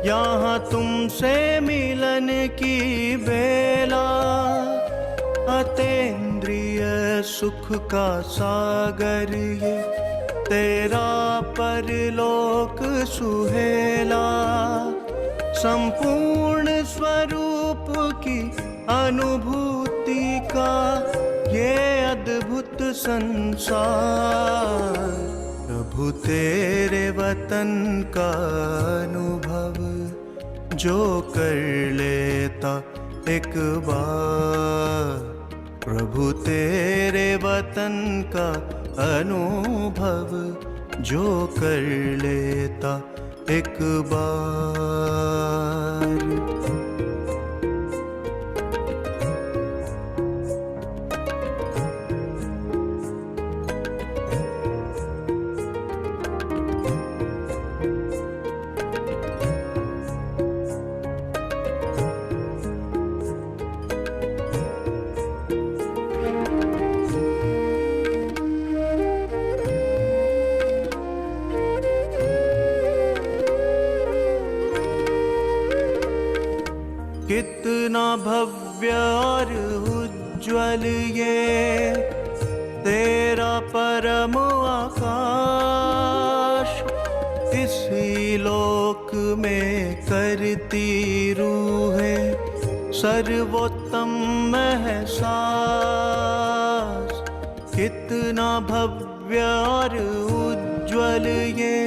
यहाँ तुमसे मिलन की बेला, अतेंद्रिय सुख का सागर ये तेरा परलोक सुहेला। संपूर्ण स्वरूप की अनुभूति का ये अद्भुत संसार, प्रभु तेरे वतन का अनुभव जो कर लेता एक बार। प्रभु तेरे वतन का अनुभव जो कर लेता एक बार। कितना भव्य और उज्ज्वल ये तेरा परम आकाश, इसी लोक में करती रूहें सर्वोत्तम एहसास। कितना भव्य और उज्ज्वल ये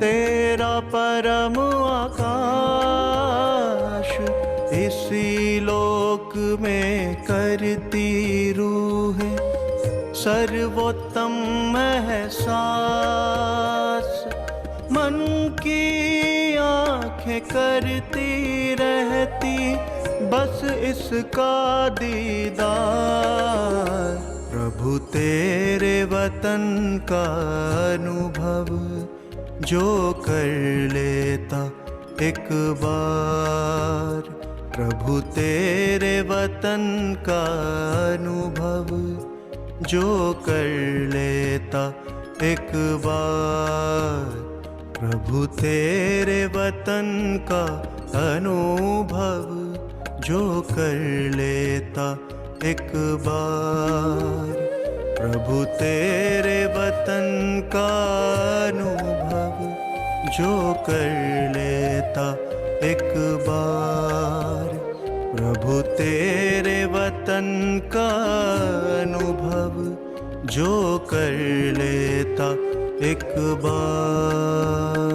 तेरा परम आकाश, इसी लोक में करती रूहें सर्वोत्तम एहसास। मन की आँखें करती रहती बस इसका दीदार। प्रभु तेरे वतन का अनुभव जो कर लेता एक बार। प्रभु तेरे वतन का अनुभव जो कर लेता एक बार। प्रभु तेरे वतन का अनुभव जो कर लेता एक बार। प्रभु तेरे वतन का अनुभव जो कर लेता एक बार। प्रभु तेरे वतन का अनुभव जो कर लेता एक बार।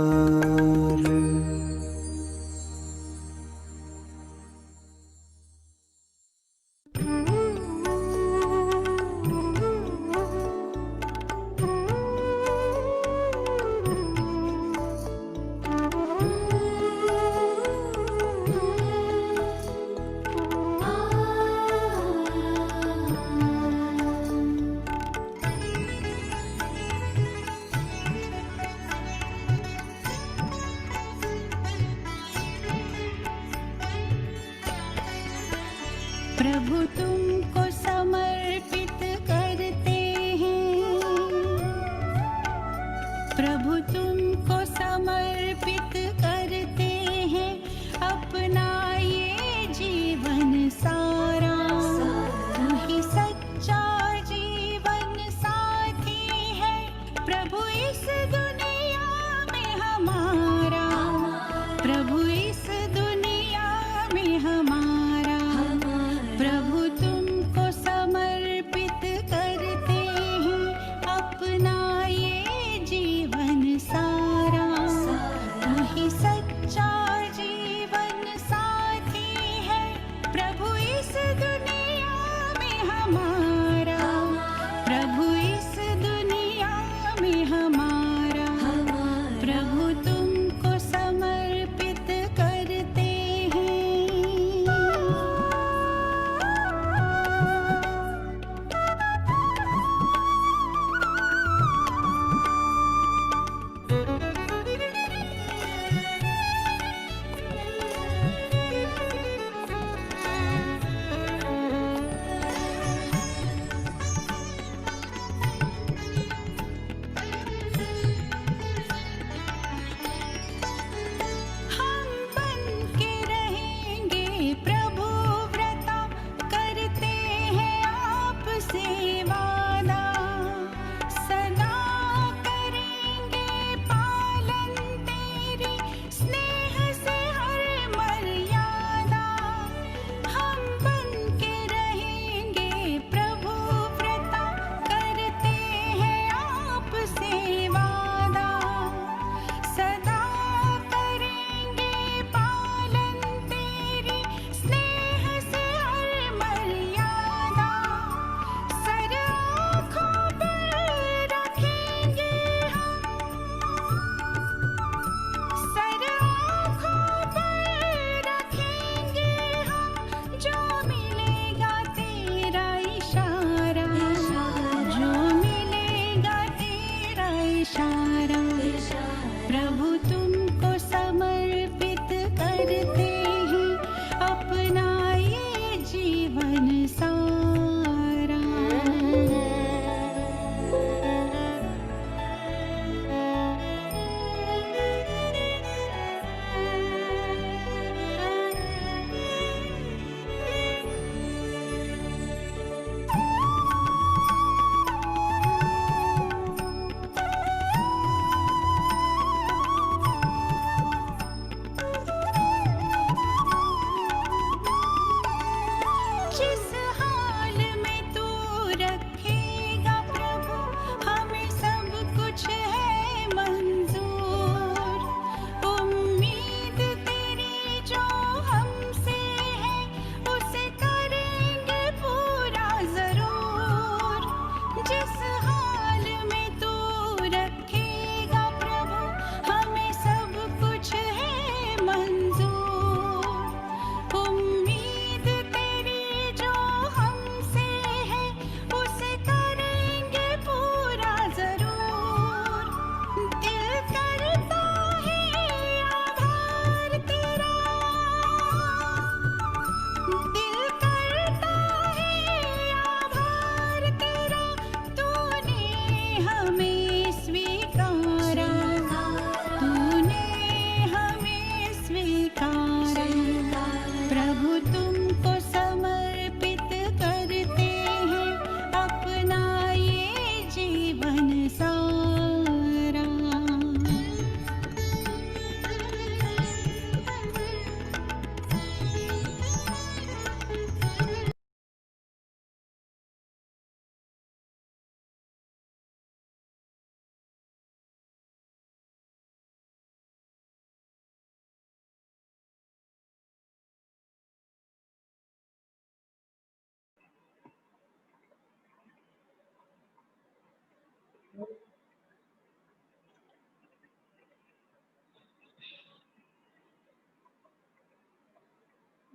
प्रभु तुमको समर्पित करते हैं, प्रभु तुमको समर्पित करते हैं अपना ये जीवन सारा। तू ही सच्चा जीवन साथी है प्रभु इस दुनिया में हमारा, प्रभु इस दुनिया में हमारा। प्रभु तुमको समर्पित करते हैं अपना ये जीवन सारा। तू ही सच्चा जीवन साथी है प्रभु इस दुनिया में हमारा, प्रभु इस दुनिया में हमारा। प्रभु तुमको समर्पित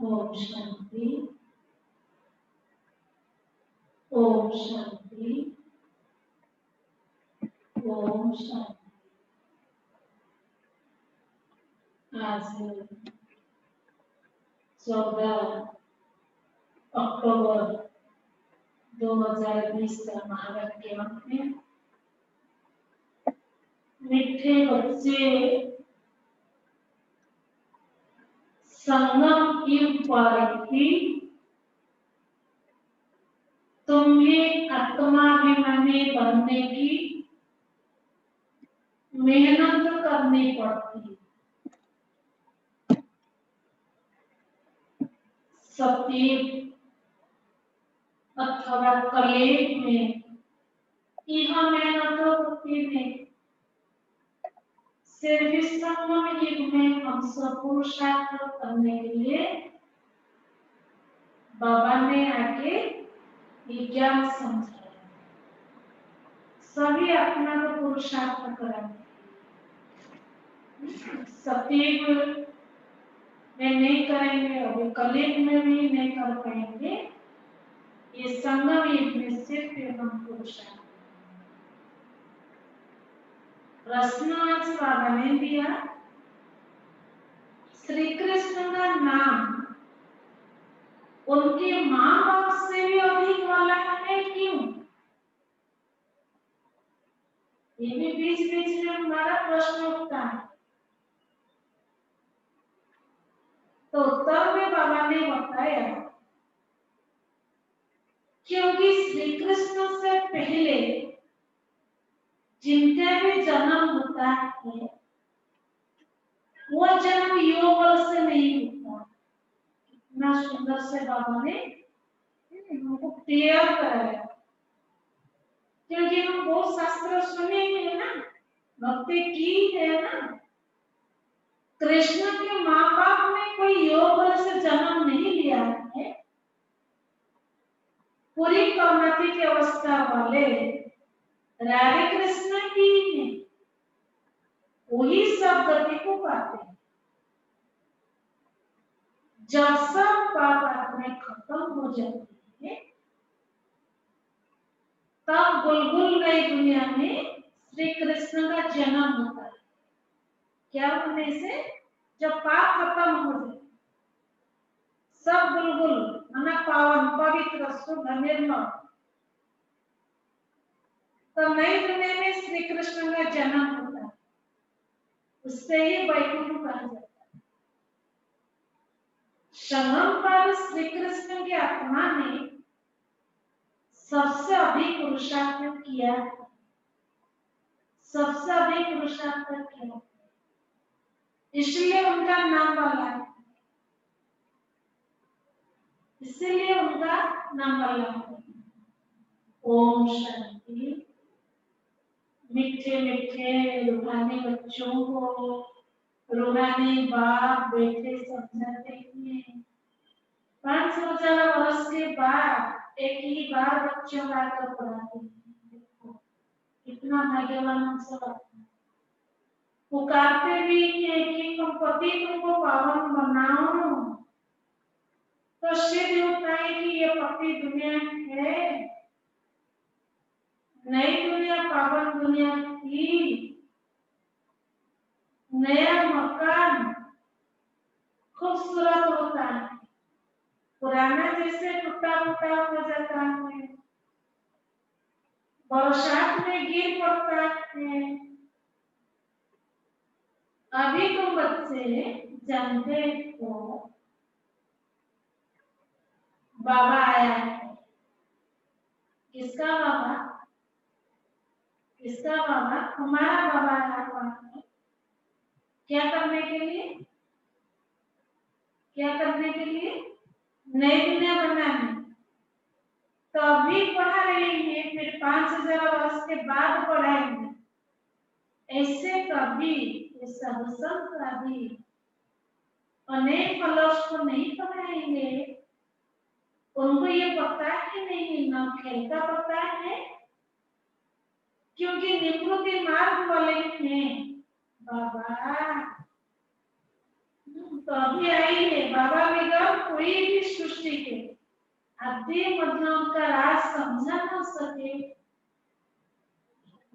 ओम शांति। ओम शांति। ओम शांति। आज 14 अक्टूबर 2020 का महाराज के अंत में मीठे बच्चे संगम युग पर भी तुम्हें आत्माभिमानी बनने की मेहनत करनी पड़ती। सतीब अथवा कलेब में यह मेहनत होती है। सिर्फ संगम युग में हम सब पुरुषार्थ करने के लिए बाबा ने आके विज्ञान समझाया। सभी अपना को पुरुषार्थ कराएंगे। सतीब में नहीं करेंगे, अभी कलेब में भी नहीं कर पाएंगे। ये संगम युग में सिर्फ हम पुरुषार्थ। प्रश्न आज बाबा ने दिया, श्री कृष्ण का नाम उनके माँ बाप से भी अधिक वाला है, क्यों? ये भी बीच बीच में हमारा प्रश्न उठता है। तो तब में बाबा ने बताया, क्योंकि श्री कृष्ण से पहले जिनका भी जन्म होता है वो जन्म योग बल से नहीं होता। इतना सुंदर से बाबा ने हमको क्लियर कराया। क्योंकि हम बहुत शास्त्र सुने हैं ना, भक्ति की है ना। कृष्ण के माँ बाप ने कोई योग बल से जन्म नहीं लिया है। पूरी कर्मति की अवस्था वाले राधे कृष्ण ही है, वही सब गति को पाते हैं। जब सब बात आपने खत्म हो जाती है, तब बुलबुल नई दुनिया में श्री कृष्ण का जन्म होता है। क्या होने से? जब पाप खत्म हो जाए, सब बुलबुल माना पावन पवित्र शुद्ध निर्मल, तो नई दुनिया में श्री कृष्ण का जन्म होता है। उससे ही वैकुंठ कहा जाता है। संगम पर श्री कृष्ण की आत्मा ने सबसे अधिक पुरुषार्थ किया, सबसे अधिक पुरुषार्थ किया, इसलिए उनका नाम वाला है, इसलिए उनका नाम वाला है। ओम शांति। मीठे मीठे रूहानी बच्चों को रूहानी बाप बेटे समझाते हैं। 5,000 वर्ष के बाद एक ही बार बच्चों का आकर पढ़ाते हैं। कितना भाग्यवान हम सब। पुकारते भी हैं कि तुम पति तुमको पावन बनाओ, तो सिद्ध होता है कि ये पति दुनिया है, नई दुनिया पावन दुनिया थी। नया मकान खूबसूरत होता है, पुराना जैसे टूटा फूटा हो जाता है, बरसात में गिर पड़ता है। अभी तुम बच्चे जानते हो बाबा आया है। किसका बाबा? किसका बाबा? हमारा बाबा आया हुआ है। क्या करने के लिए? क्या करने के लिए? नई दुनिया बनाने। तो अभी पढ़ा रही है, फिर 5,000 वर्ष के बाद पढ़ाएंगे। ऐसे कभी सब संत अभी अनेक फलों को नहीं पढ़ाएंगे। उनको ये पता ही नहीं, न खेल का पता है, क्योंकि निवृत्ति मार्ग वाले हैं बाबा। तो अभी आई है बाबा बिगड़ कोई भी सृष्टि के आदि मतलब का राज समझा ना सके,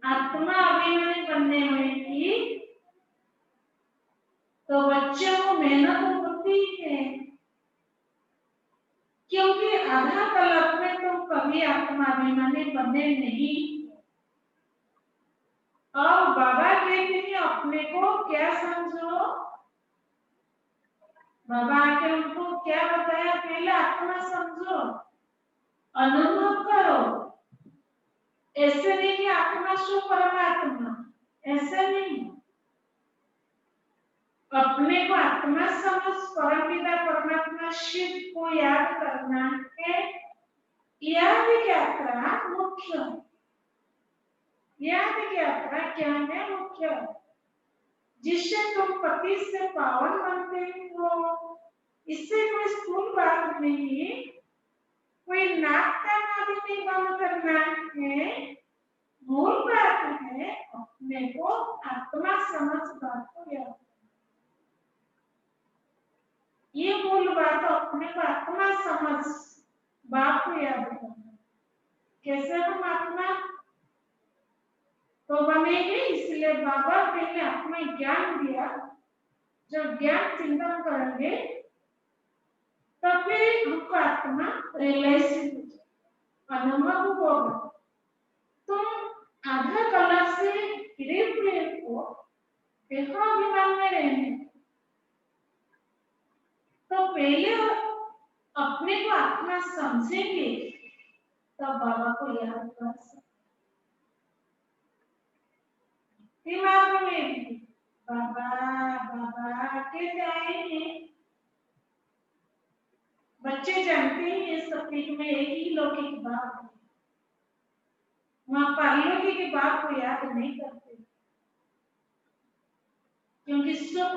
आत्मा अभिमानी बनने में की तो बच्चों को मेहनत होती है, क्योंकि आधा कल्प में तो कभी आत्मा अभिमानी बने नहीं। और बाबा कहते हैं अपने को क्या समझो, बाबा आके उनको क्या बताया, पहले आत्मा समझो, अनुभव करो। ऐसे नहीं कि आत्मा शो परमात्मा, ऐसे नहीं। अपने को आत्मा समझ परमपिता परमात्मा शिव को याद करना है। याद यात्रा मुख्य, याद यात्रा क्या है मुख्य, जिससे तुम पति से पावन बनते हो। इससे कोई स्थूल बात नहीं, कोई नाक का नाभि नहीं बंद करना है। मूल बात है अपने को आत्मा समझ बात को याद, ये मूल बात अपने को आत्मा समझ बात को याद करना। कैसे हम आत्मा तो बनेंगे, इसलिए बाबा पहले आत्मा ज्ञान दिया। जब ज्ञान चिंतन करेंगे तो फिर हमको आत्मा रियलाइज अनुभव होगा। तुम आधा कला से गिरे हुए को देखो अभिमान में रहने, तो पहले अपने को आत्मा समझेंगे तब बाबा को याद कर सकते। दिमाग में बाबा बाबा के जाएंगे, बच्चे जानते हैं इस सत्युग में एक ही लौकिक बात है, वहां पारलौकिक की बात को याद नहीं करते, क्योंकि सुख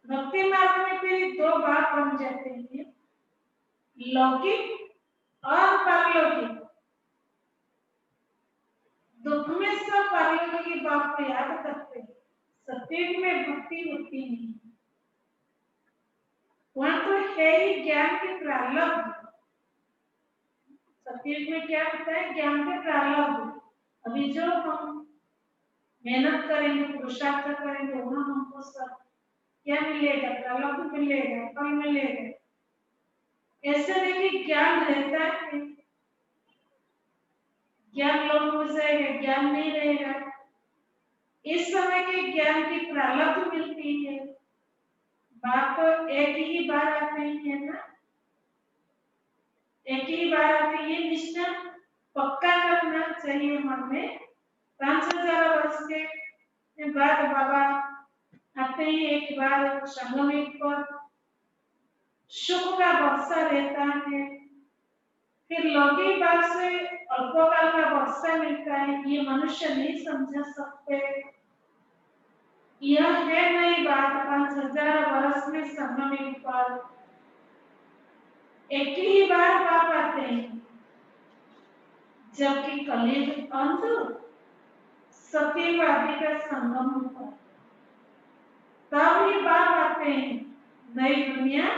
भक्ति मार्ग में फिर दो बात बन जाते हैं, लौकिक और पारलौकिक। दुख में सब पारलौकिक की बात को याद करते, सत्युग में भक्ति होती नहीं, वहां तो है ही ज्ञान के प्रारब्ध। सत्युग में क्या होता है, ज्ञान के प्रारब्ध। अभी जो हम मेहनत करेंगे, पुरुषार्थ करेंगे, वहां हमको सब क्या मिलेगा, प्रारब्ध मिलेगा, फल मिलेगा। ऐसे नहीं कि ज्ञान रहता है, ज्ञान लोग हो जाएगा, ज्ञान नहीं रहेगा। इस समय के ज्ञान की प्रारब्ध मिलती है, बात तो एक ही बार आती है ना, एक ही बार आती है। निष्ठा पक्का करना चाहिए मन में। 5000 वर्ष के बाद बाबा आते ही एक बार संगमित पर सुख का वर्षा रहता है, फिर लौकिक बात से अल्पकाल का वर्षा मिलता है। ये मनुष्य नहीं समझ सकते, यह है नई बात। 5000 वर्ष में संगमित पर एक ही बार बाप आते हैं, जबकि कलयुग अंत सत्ययुग आदि का संगम होता है, तब ही बाप आते हैं नई दुनिया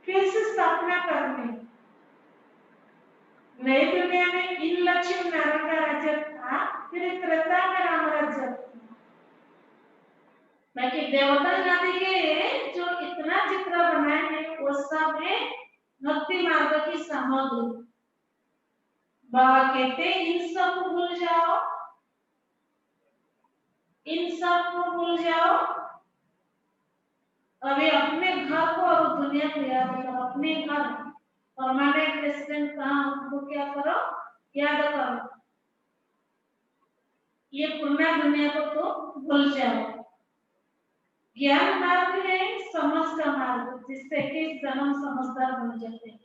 फिर से स्थापना करने। नई दुनिया में इन लक्ष्मी नारायण का राज्य था, फिर त्रेता में राम राज्य था। बाकी देवता जाति के जो इतना चित्र बनाए हैं वो सब है भक्ति मार्ग की सामग्री। बाबा कहते इन सब को भूल जाओ, इन सब को भूल जाओ, अभी अपने घर को और दुनिया को याद करो। अपने घर परमानेंट रेसिडेंट कहाँ, उनको क्या करो, याद करो। ये पुराना दुनिया को तो भूल जाओ। ज्ञान मार्ग है समझ का मार्ग, जिससे कि जन्म समझदार बन जाते हैं।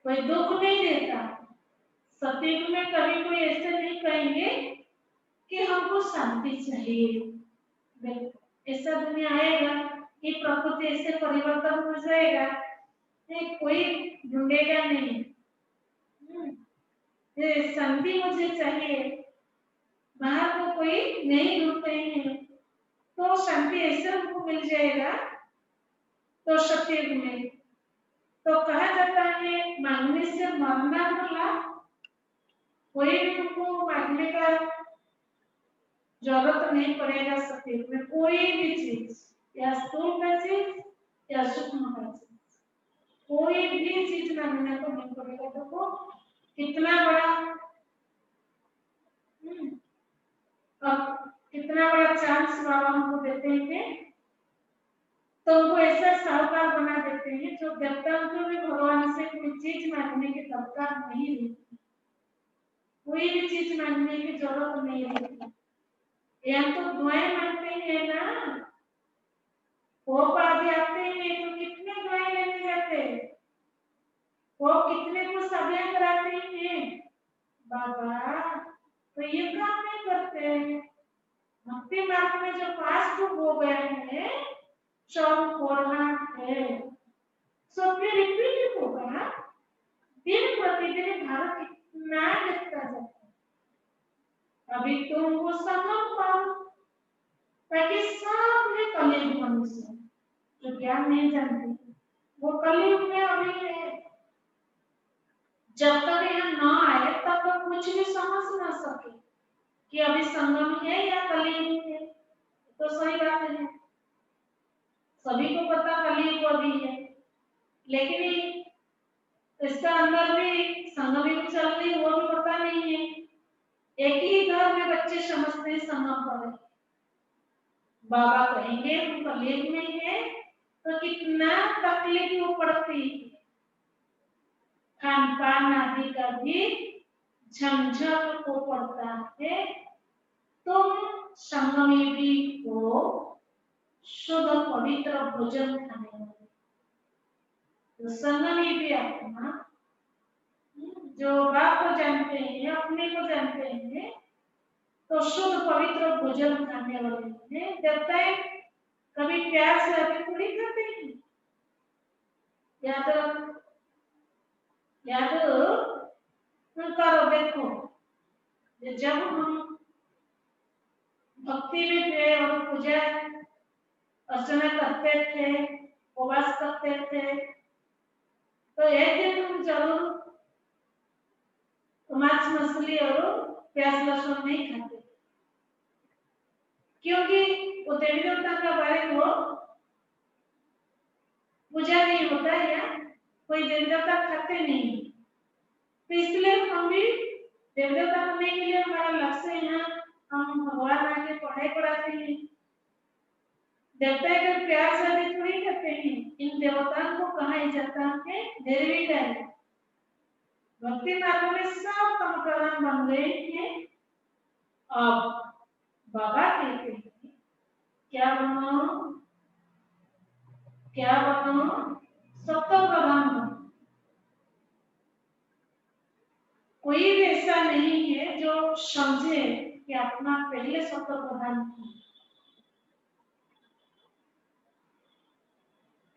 कोई दुख नहीं देता। सत्युग में कभी कोई ऐसे नहीं कहेंगे कि हमको शांति चाहिए। ऐसा दुनिया आएगा कि प्रकृति ऐसे परिवर्तन हो जाएगा, कोई ढूंढेगा नहीं। शांति मुझे चाहिए, बाहर को कोई नहीं ढूंढते हैं, तो शांति ऐसे हमको मिल जाएगा। तो सतयुग में तो कहा जाता है मांगने से मरना भला, कोई भी तुमको मांगने का जरूरत नहीं पड़ेगा। सतयुग में कोई भी चीज, या स्थूल का चीज या सूक्ष्म का चीज, कोई भी चीज मांगने को नहीं पड़ेगा। देखो कितना बड़ा अब कितना बड़ा चांस बाबा हमको देते हैं। तो उनको ऐसा साहूकार बना देते हैं जो देवताओं को भी भगवान से कोई चीज मांगने की दरकार नहीं रहती, कोई भी चीज मांगने की जरूरत नहीं रहती। या तो दुआएं मांगते हैं ना, वो आदि आते हैं तो कितने दुआएं लेने जाते हैं, वो कितने को सभ्य कराते हैं बाबा, तो ये काम नहीं करते। भक्ति मार्ग में जो पास हो गए हैं सब पढ़ना है, सब फिर रिपीट होगा। दिन प्रतिदिन भारत कितना लिखता जाता है। अभी तुम वो संगम पाओ, ताकि सामने कलयुग मनुष्य जो ज्ञान नहीं जानते वो कलयुग में अभी है। जब तक यहाँ ना आए तब तक कुछ भी समझ ना सके कि अभी संगम है या कलयुग है। तो सही बात है, सभी को पता कलयुग अभी है, लेकिन इसका अंदर भी संगम युग चल रही वो भी पता नहीं है। एक ही घर में बच्चे समझते हैं संगम पर बाबा कहेंगे हम कलयुग में है, तो कितना तकलीफ वो पड़ती है। खान पान आदि का भी झंझट को पड़ता है। तुम संगमेवी को शुद्ध पवित्र भोजन खाने वाले, तो संगमेवी आत्मा जो बाप को जानते हैं, अपने को जानते हैं, तो शुद्ध पवित्र भोजन खाने वाले हैं। देवता कभी प्यास लगे थोड़ी खाते हैं। याद करो, देखो जब हम भक्ति में थे और पूजा अर्चना करते थे, उपवास करते थे, तो एक दिन तुम जरूर मांस मछली और प्याज लहसुन नहीं खाते, क्योंकि वो देवी देवता का बारे को पूजा नहीं होता या कोई देवी देवता खाते नहीं। तो इसलिए हम भी देवी देवता करने के लिए हमारा लक्ष्य यहाँ हम भगवान आके पढ़ाई पढ़ाते हैं। देवता के प्यार से भी थोड़ी करते हैं। इन देवताओं को कहा जाता है निर्विघ्न है। भक्ति मार्ग में सब कर्म बन गए हैं। अब बाबा कहते हैं क्या बनो, क्या बनो, सत्य प्रधान बनो। कोई भी ऐसा नहीं है जो समझे कि आत्मा पहले सत्य प्रधान थी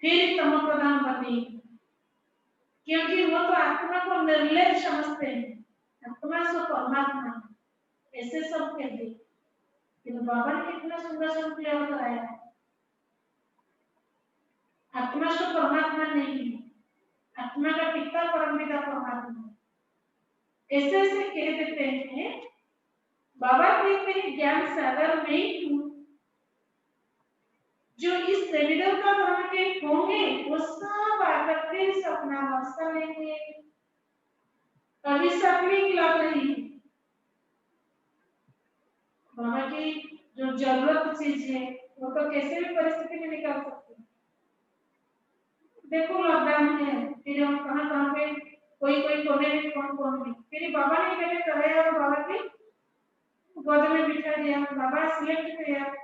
फिर तम प्रधान बनी, क्योंकि वो तो आत्मा को निर्लय समझते हैं। आत्मा से परमात्मा ऐसे सब कहते हैं। तो बाबा ने कितना सुंदर संक्रिया कराया। आत्मा से परमात्मा नहीं है, आत्मा का पिता परमपिता परमात्मा ऐसे ऐसे कह देते हैं। बाबा कहते हैं ज्ञान सागर में ही हूँ, जो इस देवी देवता धर्म के होंगे वो सब आकर के अपना रास्ता लेंगे। अभी सपने की लग रही है बाबा की जो जरूरत चीज है वो तो कैसे भी परिस्थिति में निकाल सकते हैं। देखो लॉकडाउन है, फिर हम कहाँ कहाँ पे कोई कोई कोने में कौन भी, फिर बाबा ने पहले कराया और बाबा की गोद में बिठा दिया, बाबा सिलेक्ट किया।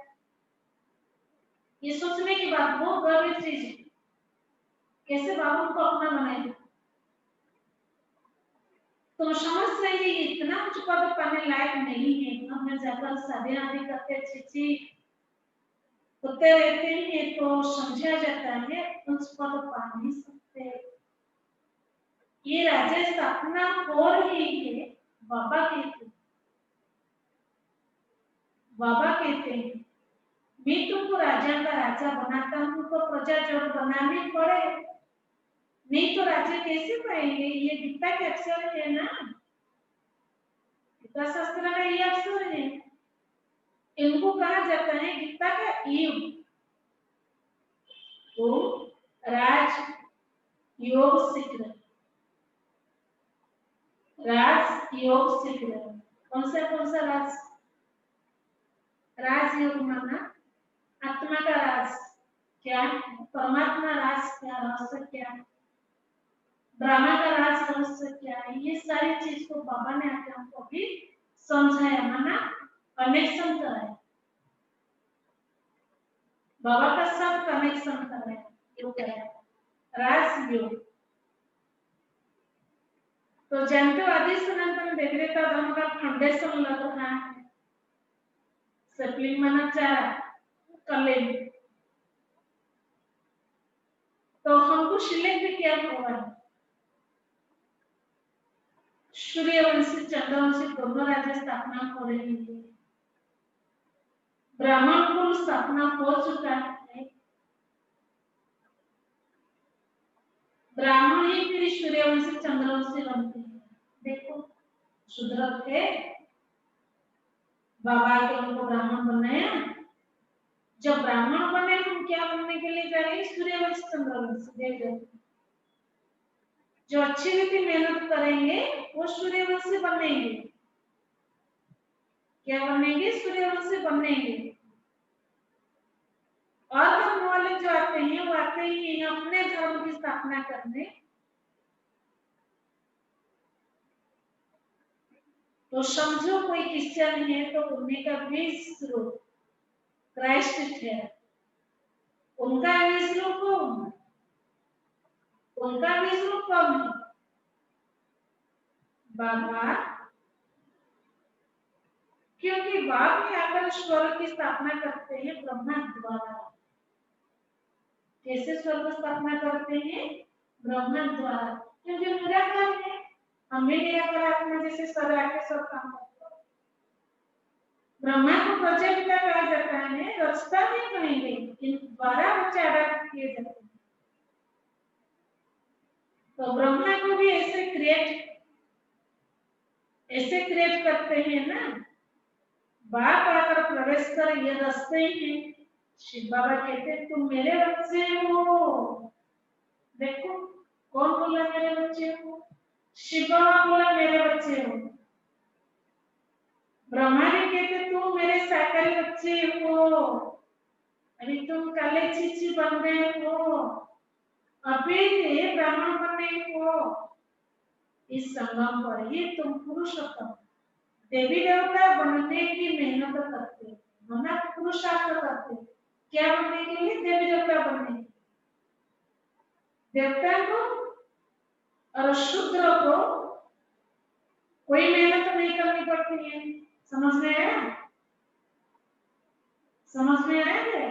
ये सोचने की बात बहुत गर्व चीज है, कैसे बाबा को अपना बनाएगा। तो समझ रहे इतना कुछ पद पाने लायक नहीं है। हमने जाकर शादियां आदि करते चिची होते रहते हैं तो समझा जाता है उस पद पा नहीं सकते। ये राज्य स्थापना हो रही है बाबा की, बाबा कहते हैं मैं तुमको राजा का राजा बनाता हूँ तो प्रजा जब बनानी पड़े, नहीं तो राज्य कैसे पाएंगे। ये गीता के अक्षर है ना, गीता शास्त्र का ये अक्षर है, इनको कहा जाता है गीता का युग। तो राज योग सीख रहे, राज योग सीख रहे। कौन सा राज? राजयोग माना आत्मा का राज क्या, परमात्मा राज क्या, रहस्य क्या, ब्रह्मा का राज रहस्य क्या है, ये सारी चीज को बाबा ने आके हमको भी समझाया, माना कनेक्शन कराया। बाबा का सब कनेक्शन कराया, योग कराया, राजयोग। तो जानते हो आदि सनातन वेदांत धर्म का फाउंडेशन लग रहा है, सप्लिंग माना चार कलेम। तो हमको सिलेक्ट किया हुआ है, सूर्यवंशी चंद्रवंशी दोनों राज्य स्थापना हो रही है, ब्राह्मण कुल स्थापना हो चुका है, ब्राह्मण ही फिर सूर्यवंशी चंद्रवंशी बनते हैं। देखो शूद्र थे, बाबा के उनको ब्राह्मण बनाया, जब ब्राह्मण बने हम क्या बनने के लिए जा रहे हैं, सूर्यवंशी चंद्रवंशी। देख जो अच्छी रीति मेहनत करेंगे वो सूर्यवंशी बनेंगे। क्या बनेंगे? सूर्यवंशी बनेंगे। और धर्म वाले जो आते हैं वो आते ही अपने धर्म की स्थापना करने। तो समझो कोई क्रिश्चियन है तो उन्हीं का बीज रूप क्राइस्ट है, उनका बीज रूप कौन? उनका बीज रूप कौन है? बाबा। क्योंकि बाप ही आकर स्वर्ग की स्थापना करते हैं ब्रह्मा द्वारा। कैसे स्वर्ग स्थापना करते हैं? ब्रह्मा द्वारा। क्योंकि निराकार है, हमें निराकार आत्मा जैसे स्वर्ग आके सब काम करते हैं। ब्रह्मा को प्रजापिता कहा जाता है, रचता नहीं कहेंगे, इन 12 बच्चे आराध किए जाते हैं। तो ब्रह्मा को भी ऐसे क्रिएट करते हैं ना, बाप आकर प्रवेश कर ये रचते ही हैं। शिव बाबा कहते तुम मेरे बच्चे हो। देखो कौन बोला मेरे बच्चे हो? शिव बाबा बोला मेरे बच्चे हो। ब्रह्मा जी कहते तुम मेरे साकारी बच्चे हो, अभी तुम काले चीची बन गए हो, अभी ब्राह्मण बने हो। इस संगम पर ही तुम पुरुषोत्तम देवी देवता बनने की मेहनत करते हैं, मना पुरुषार्थ करते हैं। क्या बनने के लिए? देवी देवता बनने के। देवता को और शूद्र को कोई मेहनत नहीं करनी पड़ती है। समझ में आया? समझ में आया क्या?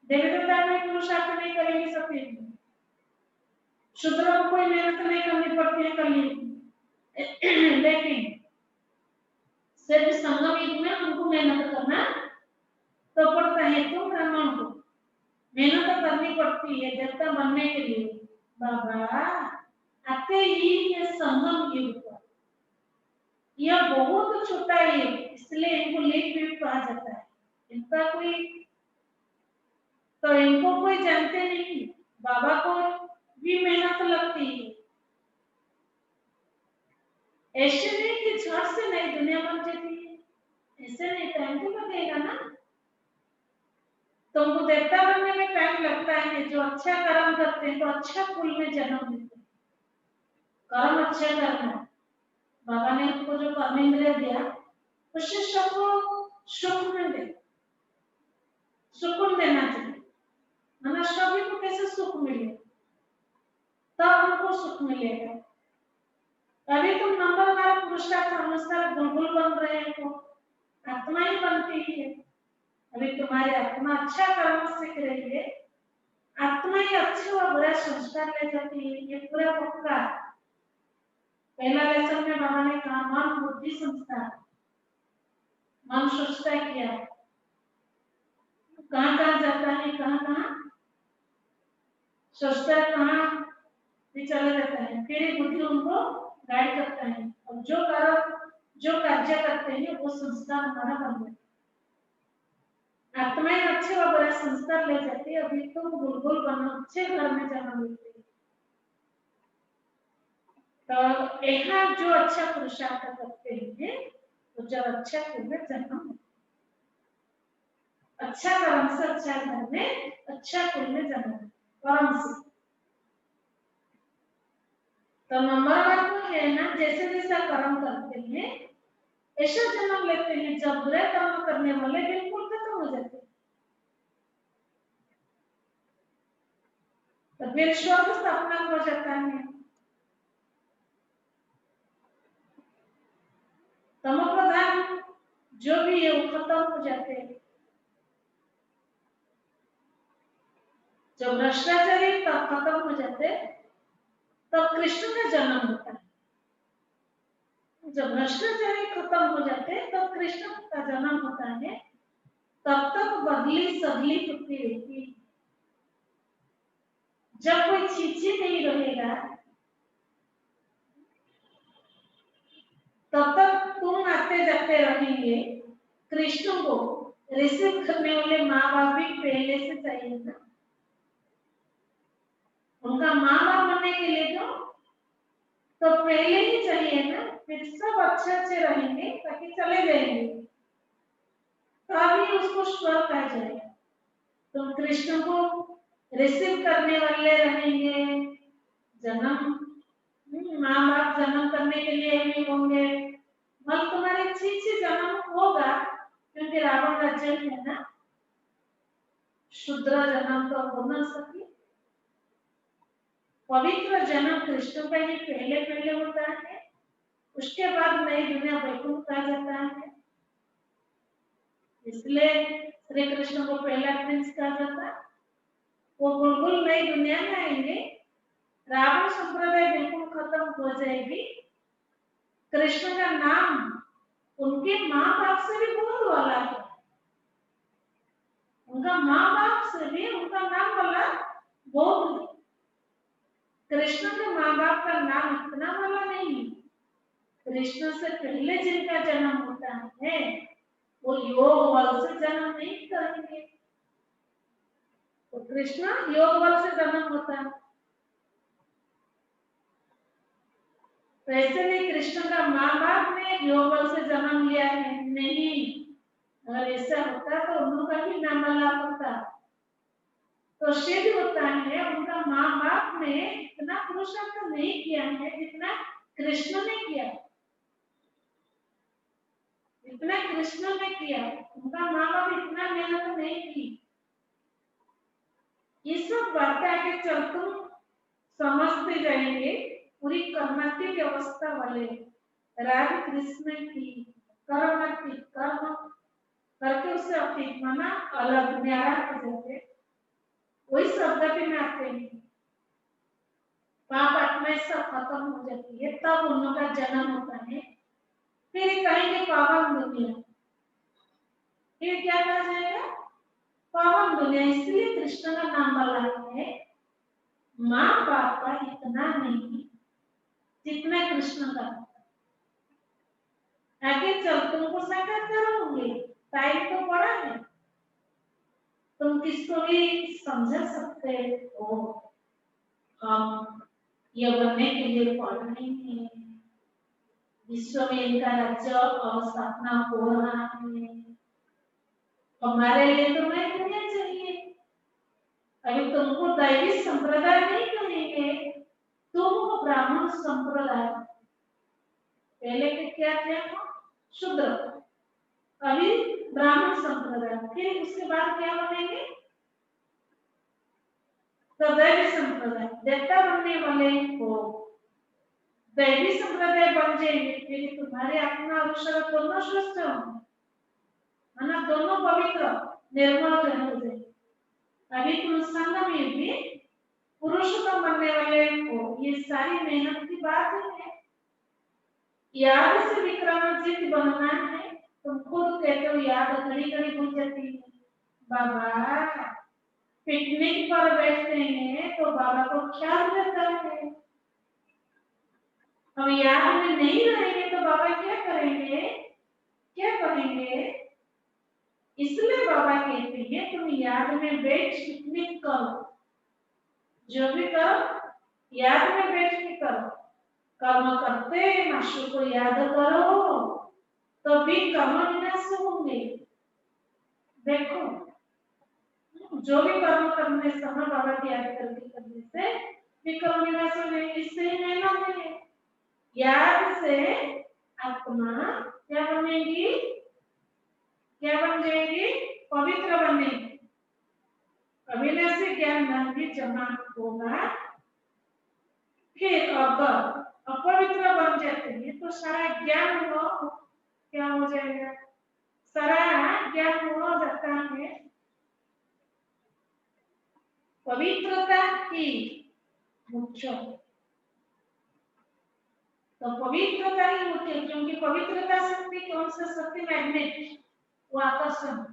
देवी देवता में पुरुषार्थ नहीं करेंगे सफेद, शूद्र को कोई मेहनत नहीं करनी पड़ती है कली। लेकिन सिर्फ संगम युग में हमको मेहनत करना तो पड़ता है। तो ब्राह्मण को मेहनत करनी पड़ती है देवता बनने के लिए। बाबा आते ही ये संगम युग पर, यह बहुत छोटा युग, इसलिए इनको लेट युग कहा जाता है। इनका कोई तो इनको कोई जानते नहीं, बाबा को भी मेहनत लगती है। ऐसे नहीं कि झट से नई दुनिया बन जाती है, ऐसे नहीं, टाइम तो लगेगा ना। तुमको देवता बनने में टाइम लगता है। जो अच्छा कर्म करते हैं तो अच्छा कुल में जन्म लेते हैं। कर्म अच्छा करना, बाबा ने हमको जो कर्म इंद्रिय दिया उससे सबको सुख में दे, सुकून देना चाहिए। माना सभी को कैसे सुख मिले, तब हमको सुख मिलेगा। अभी तुम नंबरवार पुरुषार्थ अनुसार गुलगुल बन रहे हो, आत्मा ही बनती है। अभी तुम्हारी आत्मा अच्छा कर्म सीख रही है, आत्मा ही अच्छे और बुरा संस्कार ले जाती है। ये पूरा पक्का। पहला लेसन में बाबा ने कहा मन बुद्धि संस्कार। मन सोचता किया, कहाँ कहाँ जाता है, कहाँ कहाँ सोचता है, कहाँ भी चला जाता है, फिर बुद्धि उनको गाइड करता है। और जो कार्य करते हैं वो संस्कार हमारा बन जाता है। आत्माएं अच्छे व बड़े संस्कार ले जाती है। अभी तुम बुलबुल बनो, अच्छे घर में जन्म लेते हैं, तो यहाँ जो अच्छा पुरुषार्थ करते हैं तो जब अच्छा कुल में जन्म, अच्छा कर्म से अच्छा घर में, अच्छा कुल में जन्म, कर्म से। तो नंबर वन तो है ना, जैसे जैसा कर्म करते हैं ऐसा जन्म लेते हैं। जब बुरे कर्म करने वाले बिल्कुल खत्म हो जाते हैं, तो फिर स्वर्ग स्थापना हो जाता है। तमो प्रधान जो भी है वो खत्म हो जाते हैं। जब भ्रष्टाचारी तब खत्म हो जाते, तब कृष्ण का जन्म होता है। जब भ्रष्टाचारी खत्म हो जाते तब कृष्ण का जन्म होता है। तब तक बदली सदली टूटती रहती है। जब कोई चीची नहीं रहेगा तब तक तुम आते जाते रहेंगे। कृष्ण को रिसीव करने वाले माँ बाप भी पहले से चाहिए ना। उनका माँ बाप बनने के लिए तो पहले ही चाहिए ना। फिर सब अच्छे अच्छे रहेंगे ताकि चले जाएंगे, तभी उसको स्वर्ग कहा जाएगा। तो कृष्ण को रिसीव करने वाले रहेंगे। जन्म माँ बाप जन्म करने के लिए भी होंगे। मतलब तुम्हारी चीची जन्म होगा, क्योंकि रावण राज्य है ना, शूद्र जन्म तो हो ना सके। पवित्र जन्म कृष्ण का ही पहले पहले होता है। उसके बाद नई दुनिया वैकुंठ कहा जाता है। इसलिए श्री कृष्ण को पहला प्रिंस कहा जाता है। वो बिल्कुल नई दुनिया में आएंगे, रावण संप्रदाय बिल्कुल खत्म हो जाएगी। कृष्ण का नाम उनके माँ बाप से भी बहुत वाला है। उनका माँ बाप से भी उनका नाम वाला बहुत है। कृष्ण के माँ बाप का नाम इतना वाला नहीं है। कृष्ण से पहले जिनका जन्म होता है वो योग बल से जन्म नहीं करेंगे। तो कृष्ण योग बल से जन्म होता है। तो ऐसे नहीं कृष्ण का माँ बाप ने योग बल से जन्म लिया है, नहीं। अगर ऐसा होता तो उनका भी नाम अलग होता। तो सिद्ध होता है उनका माँ बाप ने इतना पुरुषार्थ नहीं किया है जितना कृष्ण ने किया। इतना कृष्ण ने किया, उनका माँ बाप इतना मेहनत नहीं की। ये सब बातें आगे चल तुम समझते जाएंगे। पूरी कर्माती व्यवस्था वाले राधे कृष्ण की कर्माती कर्म करके उससे अतीत माना अलग न्यारा हो जाते, वही शब्द में आते हैं। पाप आत्मा सब खत्म हो जाती है, तब उनका जन्म होता है। फिर कहेंगे पावन दुनिया, फिर क्या कहा जाएगा? पावन दुनिया। इसलिए कृष्ण का नाम वाला है। माँ बाप का इतना नहीं जितना कृष्ण का। आगे चल तुमको साकार करोगे, टाइम तो बड़ा है, तुम किसको भी समझा सकते हो। हम ये बनने के लिए पढ़ रहे हैं, विश्व में इनका राज्य और स्थापना हो रहा है। हमारे लिए तो नई दुनिया चाहिए। अभी तुमको दैवी संप्रदाय नहीं कहेंगे, तुम ब्राह्मण संप्रदाय। पहले के क्या थे? शूद्र, अभी ब्राह्मण संप्रदाय। फिर उसके बाद क्या बनेंगे? तो दैवी संप्रदाय, देवता बनने वाले हो। दैवी संप्रदाय बन जाएंगे, फिर तुम्हारे आत्मा और शरीर दोनों स्वस्थ होंगे, है ना, दोनों पवित्र निर्मल हो जाएंगे। अभी तुम संग में भी पुरुषोत्तम बनने वाले हो। ये सारी मेहनत की बात है। याद से विक्रमादित्य बनना है। तुम खुद कहते हो याद घड़ी घड़ी भूल जाती है, बाबा पिकनिक पर बैठते हैं तो बाबा को ख्याल रहता है, हम याद में नहीं रहेंगे तो बाबा क्या करेंगे, क्या करेंगे? इसलिए बाबा कहते हैं तुम याद में बैठ पिकनिक करो, जो भी करो याद में बैठ के करो। कर्म करते माशु को याद करो तो भी कर्म विनाश होंगे। देखो जो भी कर्म करने समय बाबा की याद करके करने से भी कर्म विनाश होंगे। इससे ही नहीं होंगे, याद से आत्मा क्या बनेगी, क्या बन जाएगी, पवित्र बनेगी। अविनाशी ज्ञान धन भी जमा होगा। फिर अगर अपवित्र बन जाते हैं तो सारा ज्ञान हो क्या हो जाएगा, सारा ज्ञान हो जाता है पवित्रता की मुख्य। तो पवित्रता ही मुख्य, क्योंकि पवित्रता शक्ति कौन सा शक्ति, मैग्नेट, वो आकर्षण।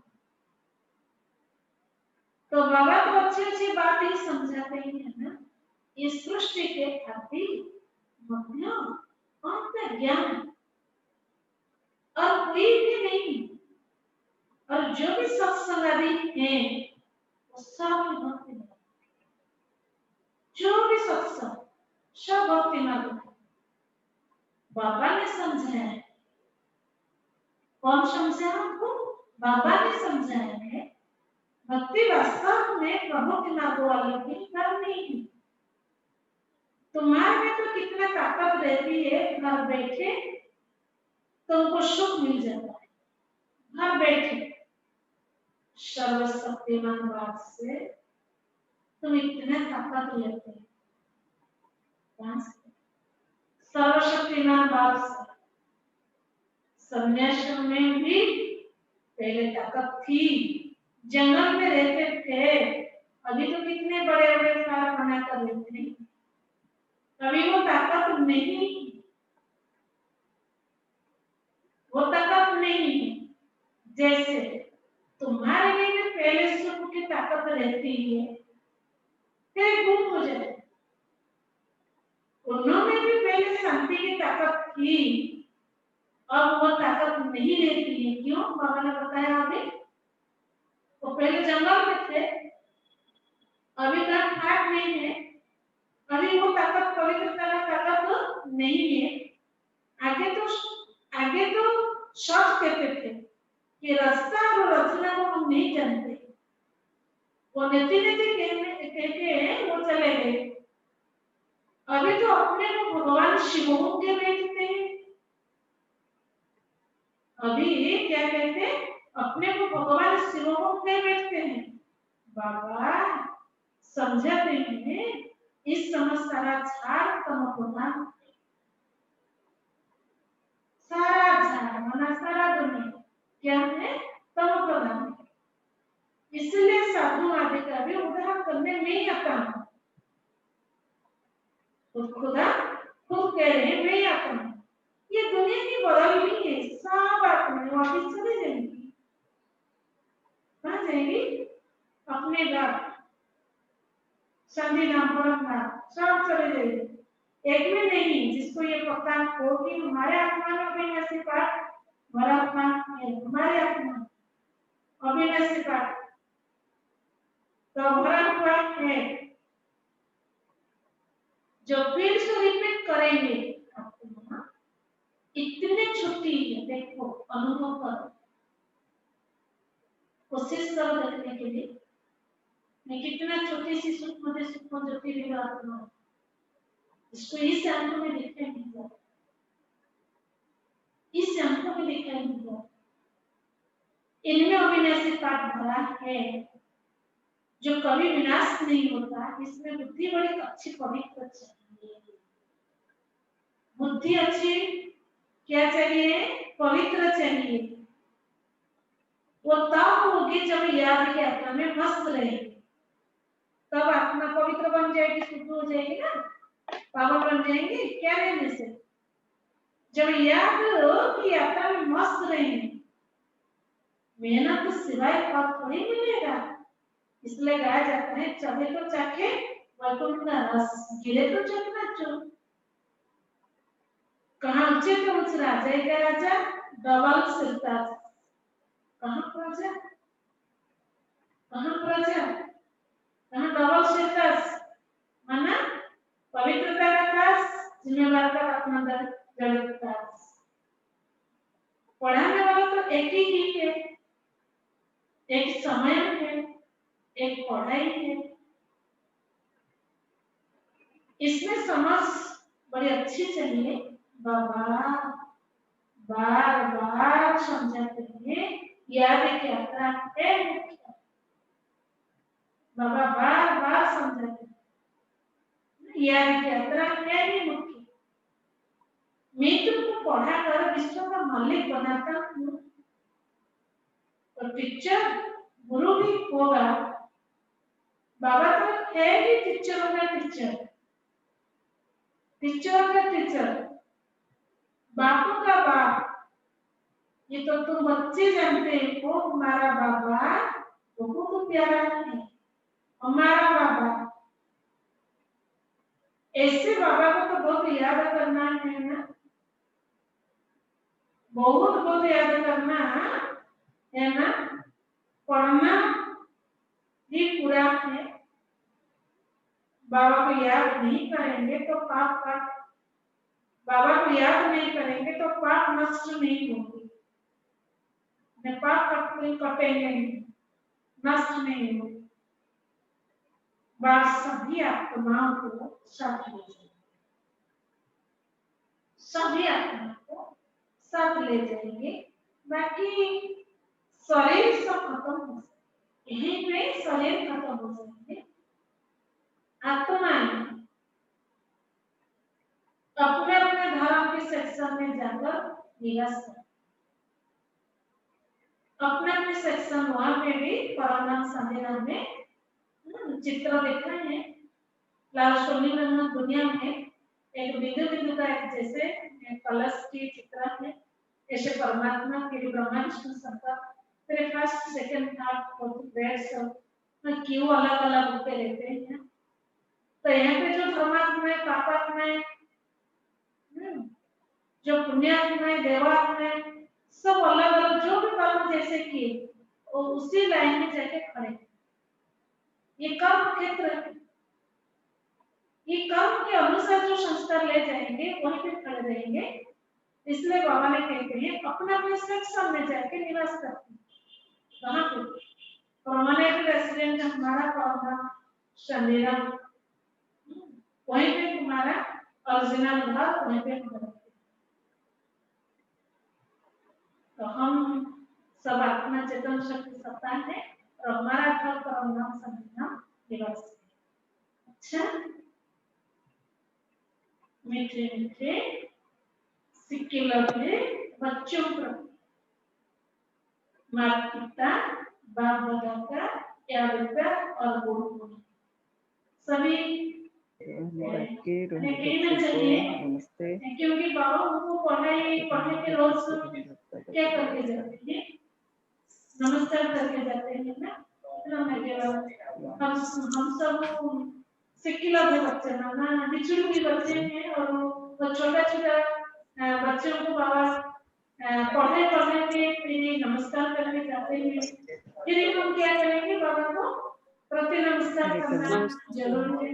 तो बाबा तो अच्छी अच्छी बात ही समझाते हैं ना, इस सृष्टि के आदि मध्य अंत ज्ञान और कोई भी नहीं। और जो भी सत्संग आदि है वो सब भक्ति मार्ग, जो भी सत्संग सब भक्ति मार्ग बाबा ने समझाया है। कौन समझाया हमको, बाबा ने समझाया है। भक्ति वास्तव में प्रभु के मार्ग वालों की करनी है। तुम्हारे में तो कितना ताकत रहती है, घर बैठे तुमको सुख मिल जाता है, घर बैठे सर्वशक्तिमान बात से तुम इतने ताकत लेते हैं। सर्वशक्तिमान बात से संन्यास में भी पहले ताकत थी, जंगल में रहते थे। अभी तो कितने बड़े बड़े कारखाना कर लेते हैं, अभी वो ताकत नहीं, वो ताकत नहीं है। जैसे तुम्हारे में पहले सुख की ताकत रहती है, फिर गुम हो जाए। उन्होंने भी पहले शांति की ताकत थी, अब वो ताकत नहीं रहती है। क्यों, बाबा ने बताया अभी, वो पहले जंगल में थे, अभी तक खाट नहीं है, अभी वो ताकत पवित्रता का ताकत नहीं है। आगे तो सब कहते थे कि रास्ता और रचना को हम नहीं जानते, वो नीति कहते वो चले गए। अभी तो अपने को भगवान शिव के बैठते हैं, अभी क्या कहते हैं, अपने को भगवान शिव के बैठते हैं। बाबा समझाते हैं इस समय सारा झाड़ तम प्रधान, सारा झाड़ माना सारा दुनिया क्या है, तम प्रधान। इसलिए साधु आदि का भी उद्धार करने नहीं आता हूं, तो खुदा खुद कह रहे हैं मैं आता हूं। ये दुनिया की बदल नहीं है, सब आत्माएं वापिस चले जाएंगी। कहाँ जाएंगी, अपने घर, संधि नाम परम नाम सब चले जाएंगे। एक में नहीं, जिसको ये पता हो कि हमारे आत्मा में अविनाशी पाठ, हमारा आत्मा है, हमारे आत्मा अविनाशी पाठ तो हमारा पाठ है, जो फिर से रिपीट करेंगे। आत्मा इतने छोटी है, देखो अनुभव करो, कोशिश करो देखने के लिए मैं कितना छोटी सी सूक्ष्म ज्योति भी आत्मा, इसको इस आंखों में दिखाई नहीं हुआ, इस आंखों में दिखाई नहीं हुआ। इनमें अविनाशी पाठ भरा है जो कभी विनाश नहीं होता। इसमें बुद्धि बड़ी अच्छी पवित्र चाहिए, बुद्धि अच्छी क्या चाहिए, पवित्र चाहिए। वो तब होगी जब याद की आत्मा में मस्त रहेगी, तब आत्मा पवित्र बन जाएगी, शुद्ध हो जाएगी ना, पावन बन जाएंगे। क्या रहने से, जब याद की आत्मा में मस्त रहेंगे, मेहनत सिवाय फल थोड़ी मिलेगा। इसलिए गाया जाता है चले तो चखे वैकुंठ का रस, गिरे तो चखना चो। कहाँ ऊंचे तो उस राजा का राजा डबल सिरताज। कहाँ प्रजा, कहाँ प्रजा, कहाँ डबल सिरताज, माना पवित्रता का दास, जिम्मेवार का आत्मदान जगत दास। पढ़ाने वाला तो एक ही है, एक समय है, एक पढ़ाई है। इसमें समझ बड़ी अच्छी चाहिए। बाबा बार बार समझाते हैं याद यात्रा है मुख्य। बाबा बार बार समझाते हैं याद यात्रा है ही मुख्य। मैं तुमको पढ़ाकर विश्व का मालिक बनाता हूँ, तो टीचर गुरु भी होगा। बाबा तो है ही टीचरों का टीचर, टीचरों का टीचर, बापू का बाप। ये तो तुम बच्चे जानते हो, हमारा बाबा बहुत प्यारा है, हमारा बाबा। ऐसे बाबा को तो बहुत याद करना है ना, बहुत बहुत याद करना है ना। पढ़ना भी पूरा है। बाबा को याद नहीं करेंगे तो पाप का, बाबा को याद नहीं करेंगे तो पाप नष्ट नहीं होंगे, पाप कटेंगे नहीं, नष्ट नहीं होंगे। बात सभी आत्माओं को साथ ले जाएंगे, सभी आत्माओं को साथ ले जाएंगे। बाकी शरीर सब खत्म हो, यहीं पे शरीर खत्म हो जाएंगे। आत्माएं अपने अपने धर्म के सेक्शन में जाकर निवास करें। अपने अपने सेक्शन वहां पे भी परमानंद शांतिनाम में चित्र देखा है। लाल सोनी में दुनिया में एक बिंदु बिंदु का एक जैसे कलश की चित्र है। जैसे परमात्मा के ब्रह्मा विष्णु शंकर फिर first second third fourth grade सब क्यों अलग अलग होते रहते हैं। तो यहाँ पे जो परमात्मा है, पापात्मा है, जो पुण्यात्मा है, देवात्मा है, सब अलग अलग जो भी कर्म जैसे किए वो उसी लाइन में जाके खड़े। ये कर्म क्षेत्र है, ये कर्म के अनुसार जो संस्कार ले जाएंगे वहीं पे खड़े रहेंगे। इसलिए बाबा ने कहते हैं अपने अपने सेक्शन में जाके निवास करते हैं। कहाँ पे परमानेंट रेसिडेंट हमारा परमानेंट शरीरा, वहीं पे तुम्हारा ओरिजिनल घर, वहीं पे घर। तो हम सब आत्मा चेतन शक्ति सत्ता है और हमारा घर परमात्मा संविधान दिवस। अच्छा, मीठे मीठे सिक्के लगे बच्चों पर माता पिता बाप दादा का याद और गुरु सभी नमस्ते। क्योंकि बाबा उनको पढ़ने के रोज क्या करके जाते हैं, नमस्कार करके जाते हैं ना। हम सब सिक्किला के बच्चे ना बिछड़ू के बच्चे हैं और वो छोटा छोटा बच्चों को बाबा पढ़ने के नमस्कार करके जाते हैं। फिर हम क्या करेंगे, बाबा को प्रति नमस्कार करना जरूर है।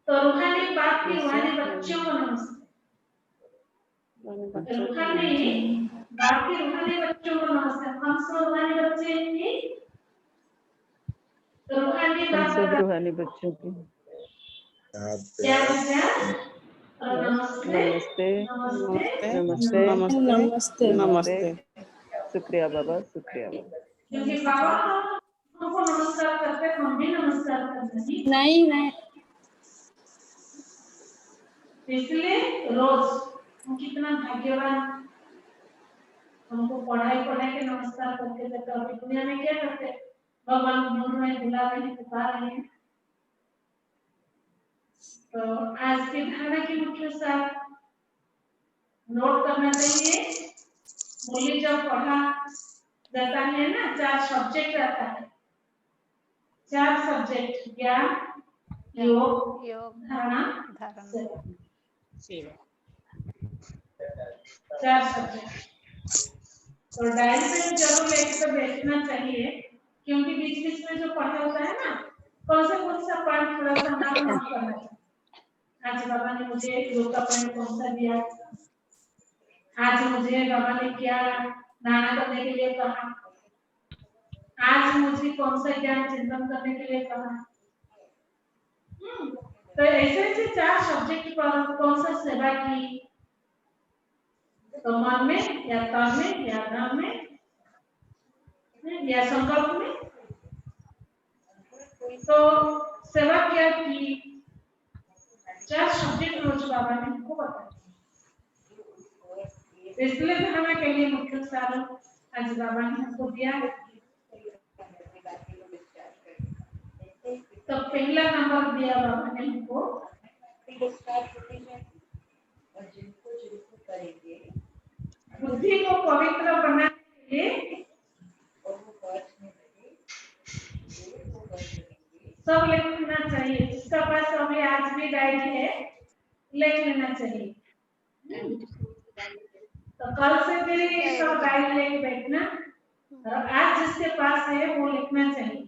तो रूहानी बाप की रूहानी बच्चों को नमस्कार, रूहानी बाप की रूहानी बच्चों को नमस्कार। हम सब रूहानी बच्चे हैं, रूहानी बाप सब रूहानी बच्चों की क्या नमस्ते नमस्ते नमस्ते नमस्ते नमस्ते नमस्ते। शुक्रिया बाबा, शुक्रिया बाबा। क्योंकि बाबा हमको नमस्कार करते हैं, हम भी नमस्कार करते हैं। नहीं इसलिए रोज हम कितना भाग्यवान, हमको पढ़ाई के नमस्कार करके जाते। अभी दुनिया में क्या करते, भगवान ढूंढ रहे, बुला रहे, पुकार रहे हैं। तो आज की धारणा की मुख्य सार नोट करना चाहिए। मूल्य जब पढ़ा जाता है ना, 4 सब्जेक्ट रहता है, 4 सब्जेक्ट, ज्ञान, योग, धारणा, सेवा, 4 सब्जेक्ट। तो डायरी में जरूर लेके तो बैठना चाहिए, क्योंकि बीच बीच में जो पढ़ा होता है ना, कौन सा पॉइंट थोड़ा सा हमारा नोट करना चाहिए। आज बाबा ने मुझे योग का पॉइंट कौन सा दिया, आज मुझे बाबा ने क्या धारणा करने के लिए कहा, आज मुझे कौन सा ज्ञान चिंतन करने के लिए कहा। तो ऐसे 4 सब्जेक्ट पर कौन सा सेवा की, तो मन में या तन में या धन में या संकल्प में, तो सेवा क्या की, 4 सब्जेक्ट रोज बाबा ने हमको बताया। इसलिए धारणा के लिए मुख्य साधन आज बाबा ने हमको दिया। तो पहला नंबर दिया बाबा ने हमको, बुद्धि को पवित्र बनाने के लिए सब लिखना चाहिए। जिसका पास अभी आज भी डायरी है, लिख लेना चाहिए। तो कल से भी सब डायरी लेके बैठना, और आज जिसके पास है वो लिखना चाहिए।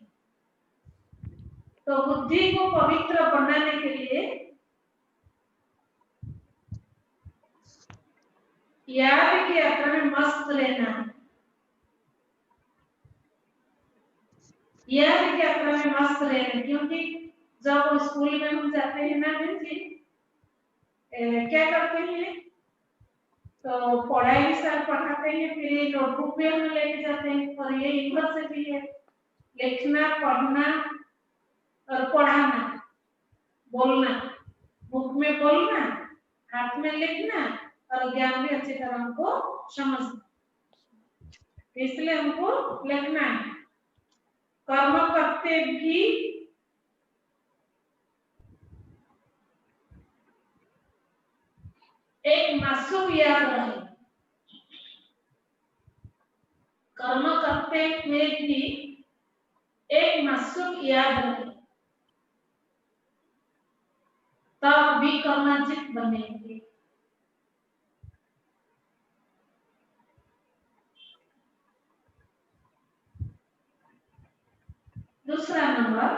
तो बुद्धि को पवित्र बनाने के लिए याद की यात्रा में मस्त रहना, याद की यात्रा में मस्त रहना। क्योंकि जब स्कूल में हम जाते हैं ना बहन जी, क्या करते हैं, तो पढ़ाई भी सर पढ़ाते हैं, फिर ये नोटबुक भी हम लेके जाते हैं, और ये इधर से भी है, लिखना, पढ़ना और पढ़ाना, बोलना, मुख में बोलना, हाथ में लिखना, और ज्ञान भी अच्छी तरह हमको समझना। इसलिए हमको लिखना है। कर्म करते भी एक मासूम याद रहे, कर्म करते हुए भी एक मासूम याद रहे, तब भी कर्माजित बनेंगे। दूसरा नंबर,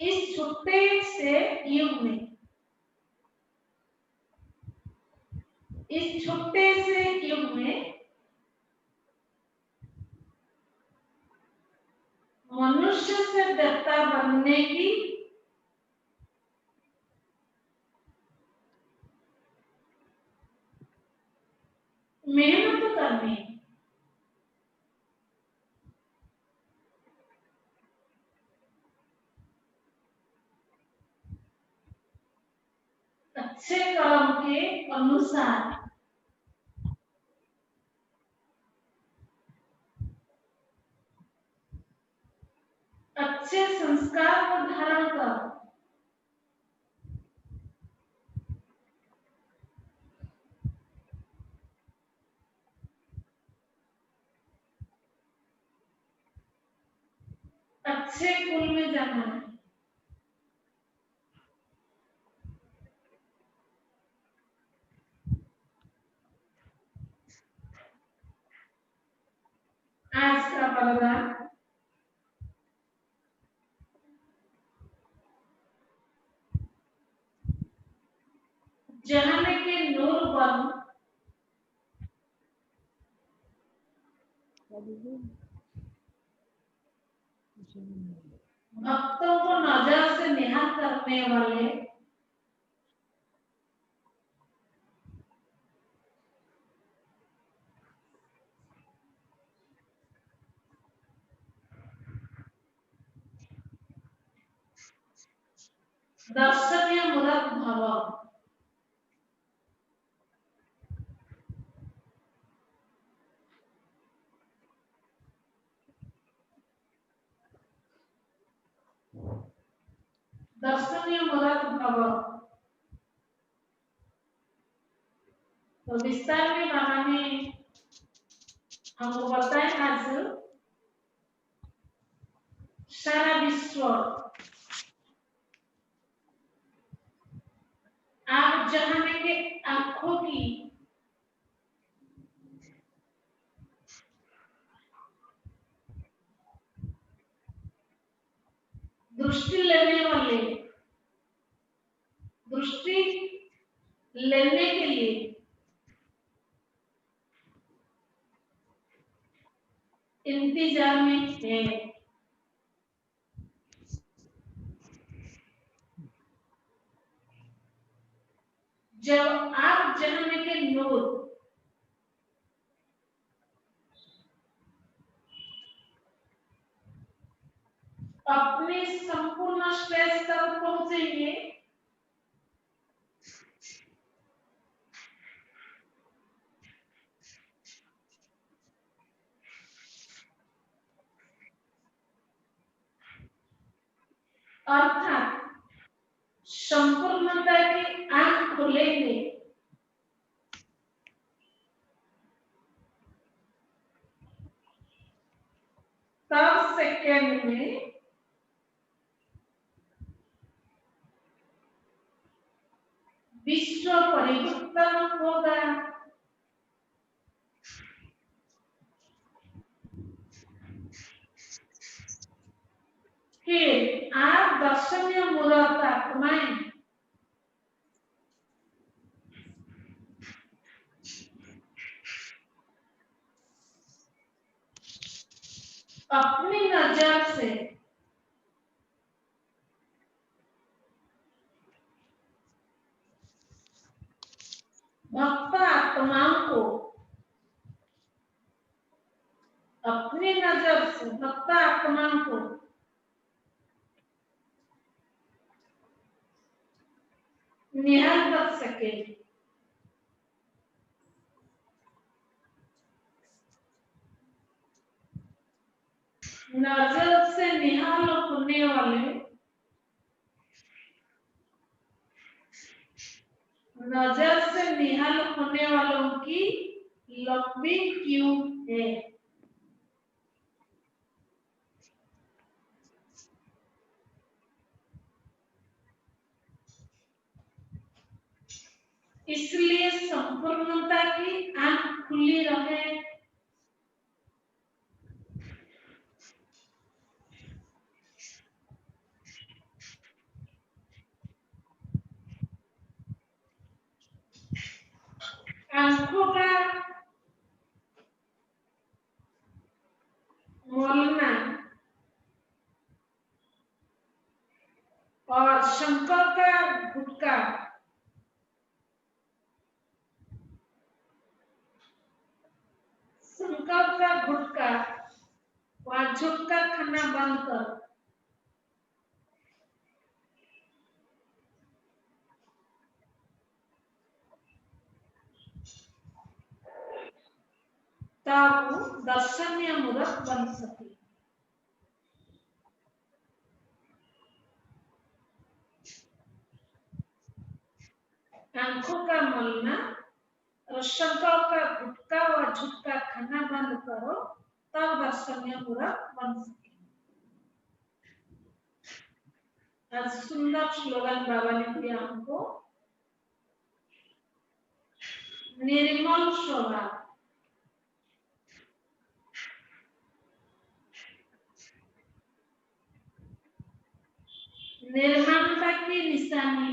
इस छोटे से युग में, इस छोटे से युग में मनुष्य से देवता बनने की मेहनत करनी है। अच्छे कर्म के अनुसार अच्छे संस्कार को धारण कर अच्छे कुल में जाना है। आज का वरदान, जहां के नूर बन भक्तों को नजर से निहाल करने वाले दर्शनीय मूर्त भव। दर्शनीय मूर्त भव। तो तो विस्तार में बाबा ने हमको बताया आज सारा विश्व आप जहां के आंखों की दृष्टि लेने के लिए इंतजार में है। जब आप जन्म के नूर अपने संपूर्ण स्टेज तक पहुंचेंगे, अर्थात संपूर्णता की आंख खोलेंगे, तब सेकंड में विश्व परिवर्तन होगा। फिर आप दर्शनीय मूर्त आत्माएं अपनी नजर से भक्त आत्माओं को अपनी नजर से भक्त आत्माओं को निहाल कर सके। नजर से निहाल होने वाले नजर से निहाल होने वालों की लंबी क्यू है। इसलिए संपूर्णता की आंख खुली रहे। आंखों का मोलना और शंकर का गुटका वहां झुटका खाना बंद कर तब दर्शनीय मूर्त बन सके। आंखों का मलना और शंकर का गुटका व झुटका खाना बंद करो, तब दर्शनीय मूर्त बन सके। आज सुंदर स्लोगन बाबा ने दिया हमको, निर्मल स्वभाव। निर्मलता की निशानी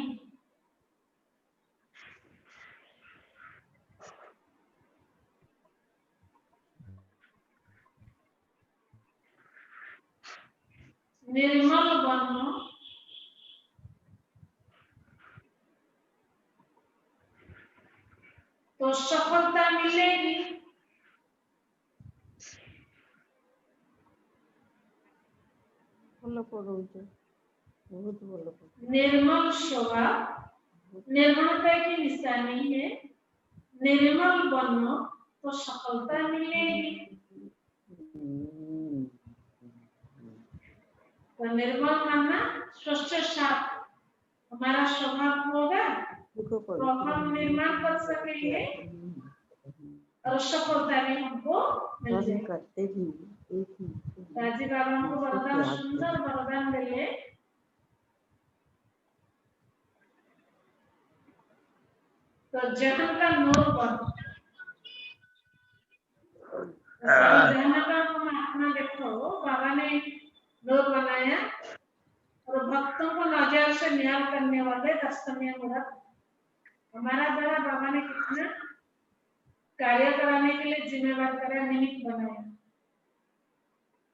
निर्मल बनो तो सफलता मिलेगी। निर्मल स्वभाव निर्मलता की निशानी है। निर्मल बनो तो सफलता मिलेगी। तो निर्मल माना स्वच्छ साफ हमारा स्वभाव होगा तो हम निर्माण कर सकेंगे और सफलता भी हमको मिल हम जाएगी। करते भी एक ही दादी बाबा हमको वरदान, सुंदर वरदान दिए। तो जहन का नूर पर जहन का अपना देखो, बाबा ने नूर बनाया और भक्तों को नजर से न्याय करने वाले दस्तमीय मुहूर्त। हमारा द्वारा बाबा ने कितना कार्य कराने के लिए जिम्मेवार करा, निमित्त बनाया।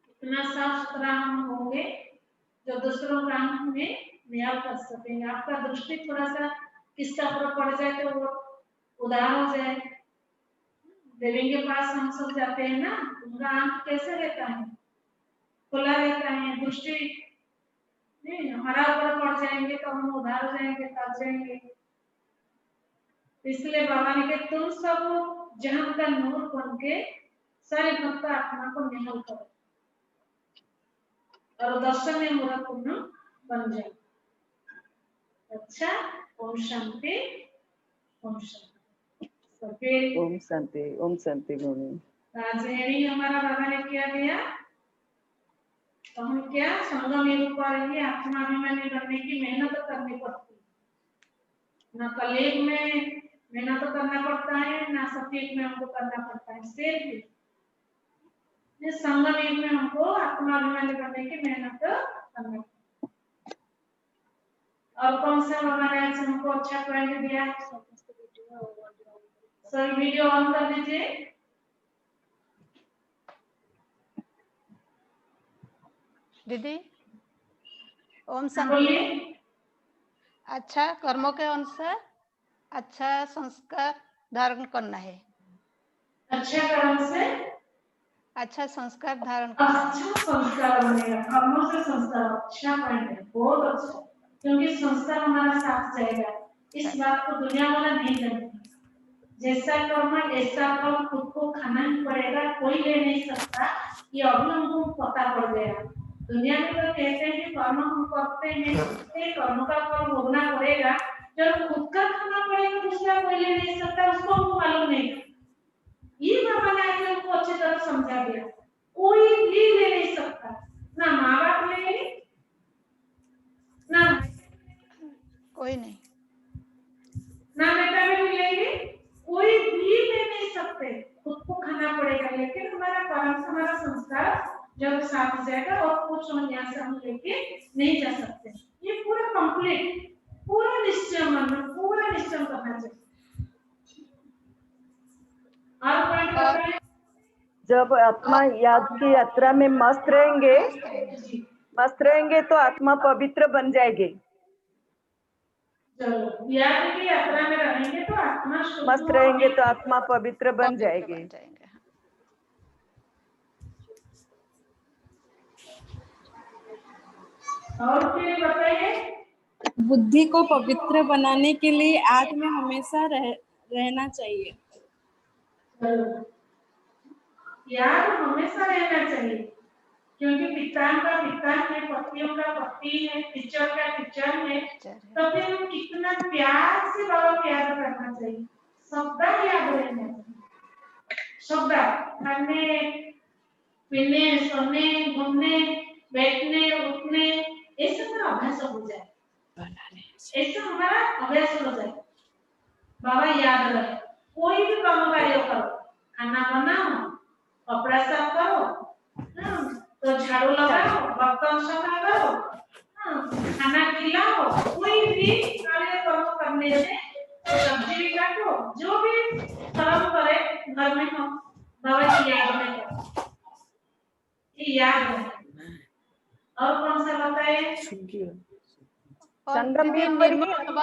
इतना साफ सुथरा हम होंगे जो दूसरों का हमें न्याय कर सकेंगे। आपका दृष्टि थोड़ा सा किसका पर पड़ जाए तो वो उदार हो जाए। देवी के पास हम सब जाते हैं ना, उनका आंख कैसे रहता है, खुला रहता है। दृष्टि नहीं हमारा ऊपर पड़ जाएंगे तो हम उधार हो जाएंगे, तब जाएंगे। इसलिए बाबा ने कहा तुम सब जहां का नूर बन के सारे भक्त आत्मा को निहल करो और दर्शन में मूर्तपूर्ण बन जाए। अच्छा, ओम शांति, ओम शांति। तो फिर ओम शांति भूमि। आज यही हमारा बाबा ने किया दिया। तो हम क्या संगम युग पर ही आत्माभिमानी बनने की मेहनत करनी पड़ती है। ना कलयुग में मेहनत करना पड़ता है, ना सतयुग में हमको करना पड़ता है। सिर्फ इस संगम युग में हमको आत्माभिमानी बनने की मेहनत करना पड़ती है। और कौन सा हमारे आज हमको अच्छा पॉइंट दिया? सर वीडियो ऑन कर दीजिए। दीदी ओम शांति। बोलिए। अच्छा कर्मों के अनुसार अच्छा संस्कार धारण करना है। अच्छा कर्म से अच्छा संस्कार धारण करना है। अच्छा संस्कार बनेगा। कर्मों से संस्कार, अच्छा पॉइंट है, बहुत अच्छा। क्योंकि संस्कार हमारा साथ जाएगा। इस बात को दुनिया वाला नहीं जानती। जैसा कर्म ऐसा फल खुद को खाना ही पड़ेगा, कोई ले नहीं सकता। ये अभी हमको पता पड़ गया। दुनिया में तो कहते हैं कि कर्म हम करते हैं, कर्म का फल भोगना पड़ेगा। जब खुद का खाना पड़ेगा दूसरा कोई ले नहीं सकता, उसको हमको मालूम नहीं। ये बाबा ने आज हमको अच्छी तरह समझा दिया। कोई भी ले नहीं सकता, ना माँ बाप ले, ना कोई नहीं, ना बेटा भी लेंगे, कोई भी ले नहीं सकते। खुद को खाना पड़ेगा। लेकिन हमारा कर्म से हमारा संस्कार जब साथ जाएगा और कुछ हम यहाँ से हम लेके नहीं जा सकते। ये पूरा कंप्लीट, पूरा निश्चय मन में पूरा निश्चय करना चाहिए। और पॉइंट बताएं। जब आत्मा याद की यात्रा में मस्त रहेंगे तो आत्मा पवित्र बन जाएगी। चलो, याद की यात्रा में रहेंगे तो आत्मा मस्त रहेंगे तो आत्मा पवित्र बन जाएगी। और फिर बताइए। बुद्धि को पवित्र बनाने के लिए आग में हमेशा रहना चाहिए। याद हमेशा रहना चाहिए, क्योंकि पितान का पितान है, पत्तियों का पत्ती है, टीचर का टीचर है। तो फिर हम कितना प्यार से बाबा को याद करना चाहिए। शब्द याद रहना चाहिए। शब्द खाने पीने, सोने, घूमने, बैठने, उठने, ऐसे हमारा अभ्यास हो जाए। ऐसे हमारा अभ्यास हो जाए। बाबा याद रहे। कोई भी काम कार्य करो, खाना बनाओ, कपड़ा साफ करो, तो झाड़ू लगाओ, बर्तन साफ करो, खाना खिलाओ, कोई भी कार्य करने से, सब्जी भी काटो, जो भी कर्म करे घर में हम बाबा की याद में करो। ये याद है। और कौन सा बताए? संगम युग पर ही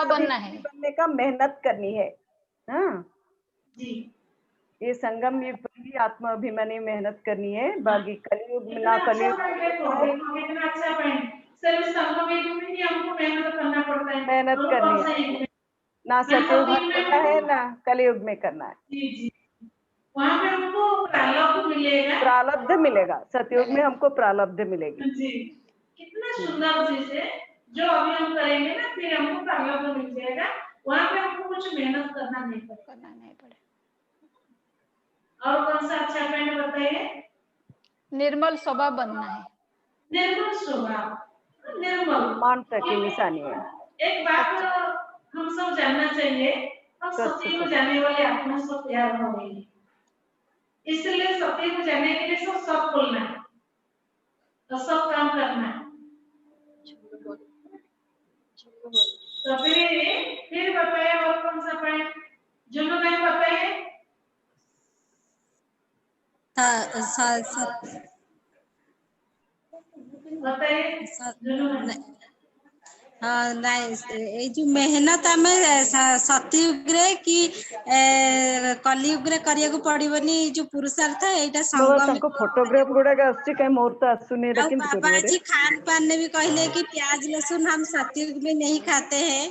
बनने का मेहनत करनी है। हाँ जी, ये संगम युग पर ही आत्माभिमानी मेहनत करनी है। बाकी कलयुग में ना कलयुग कितना अच्छा पॉइंट। सिर्फ संगम युग में ही हमको मेहनत करना पड़ता है। मेहनत करनी है, ना सतयुग में करना है ना कलयुग में करना है। जी जी, वहाँ पे हमको प्रारब्ध मिलेगा। प्रारब्ध मिलेगा, सतयुग में हमको प्रारब्ध मिलेगी। जी, कितना सुंदर चीज है। जो अभी हम करेंगे ना, फिर हमको प्रारब्ध मिल जाएगा। वहाँ पे हमको कुछ मेहनत करना नहीं पड़ेगा। और कौन सा अच्छा पॉइंट बताइए? निर्मल स्वभाव बनना है। निर्मल स्वभाव, निर्मल। मानवता की निशानी है। एक बात हम सब जानना चाहिए, हम सत्य को जानने वाले आत्मा सब तैयार हो गए हैं, इसलिए सत्य को जानने के लिए सब बोलना है और सब काम करना है। तो फिर बताइए और कौन सा पॉइंट? जुनू मैम बताइए। बताइए जुनू मैम। ନାଇଁ ଯୋଉ ମେହନତ ଆମେ ସତୟୁଗରେ କି କଲିୟୁଗରେ କରିବାକୁ ପଡିବନି, ଯୋଉ ପୁରୁଷାର୍ଥ ଏଇଟା बाबा ସଙ୍ଗମ। तांको फोटोग्राफ गुड़ाक आसुची काई मोर तो आसुनी एटा और केंत बाबा करिवे रे? जी खान पान में भी कहले कि प्याज लहसुन हम सतयुग में नहीं खाते हैं,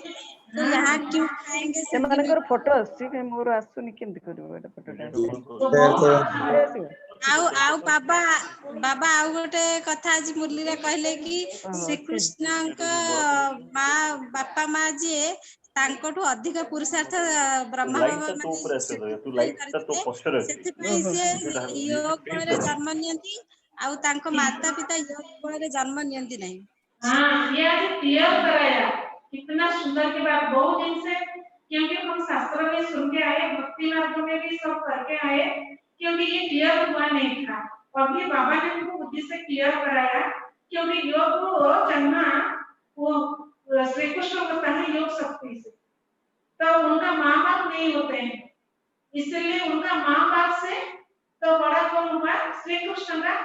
तो यहाँ क्यों खाएंगे से सती में। मानकर फोटो आसुची काई मोर आसुनी केंत करिवे एटा फोटोटा? तो बहुत आसिबो आउ बाबा बाबा आउ गोटे कथा आज मुरली रे कहले कि श्रीकृष्ण माँ बापा माँ जी तांकोठु अधिक पुरुषार्थ ब्रह्मा बाबा माने ସେଥିପାଇଁ ସେ योग बଳରେ जन्म नियंती ଆଉ ତାଙ୍କ माता पिता योग बଳରେ जन्म नियंती नहीं। हाँ, ये आज क्लियर कराया, कितना सुंदर की बात। बहुत दिन से, क्योंकि हम शास्त्र में सुन के आए, भक्ति मार्ग में भी सब करके आए, क्योंकि ये क्लियर हुआ नहीं था। अभी बाबा ने हमको बुद्धि से क्लियर कराया, क्योंकि योग को जन्मा वो श्री कृष्ण होता है योग शक्ति से, तो उनका माँ बाप नहीं होते हैं, इसलिए उनका माँ बाप से तो बड़ा कौन हुआ? श्री कृष्ण का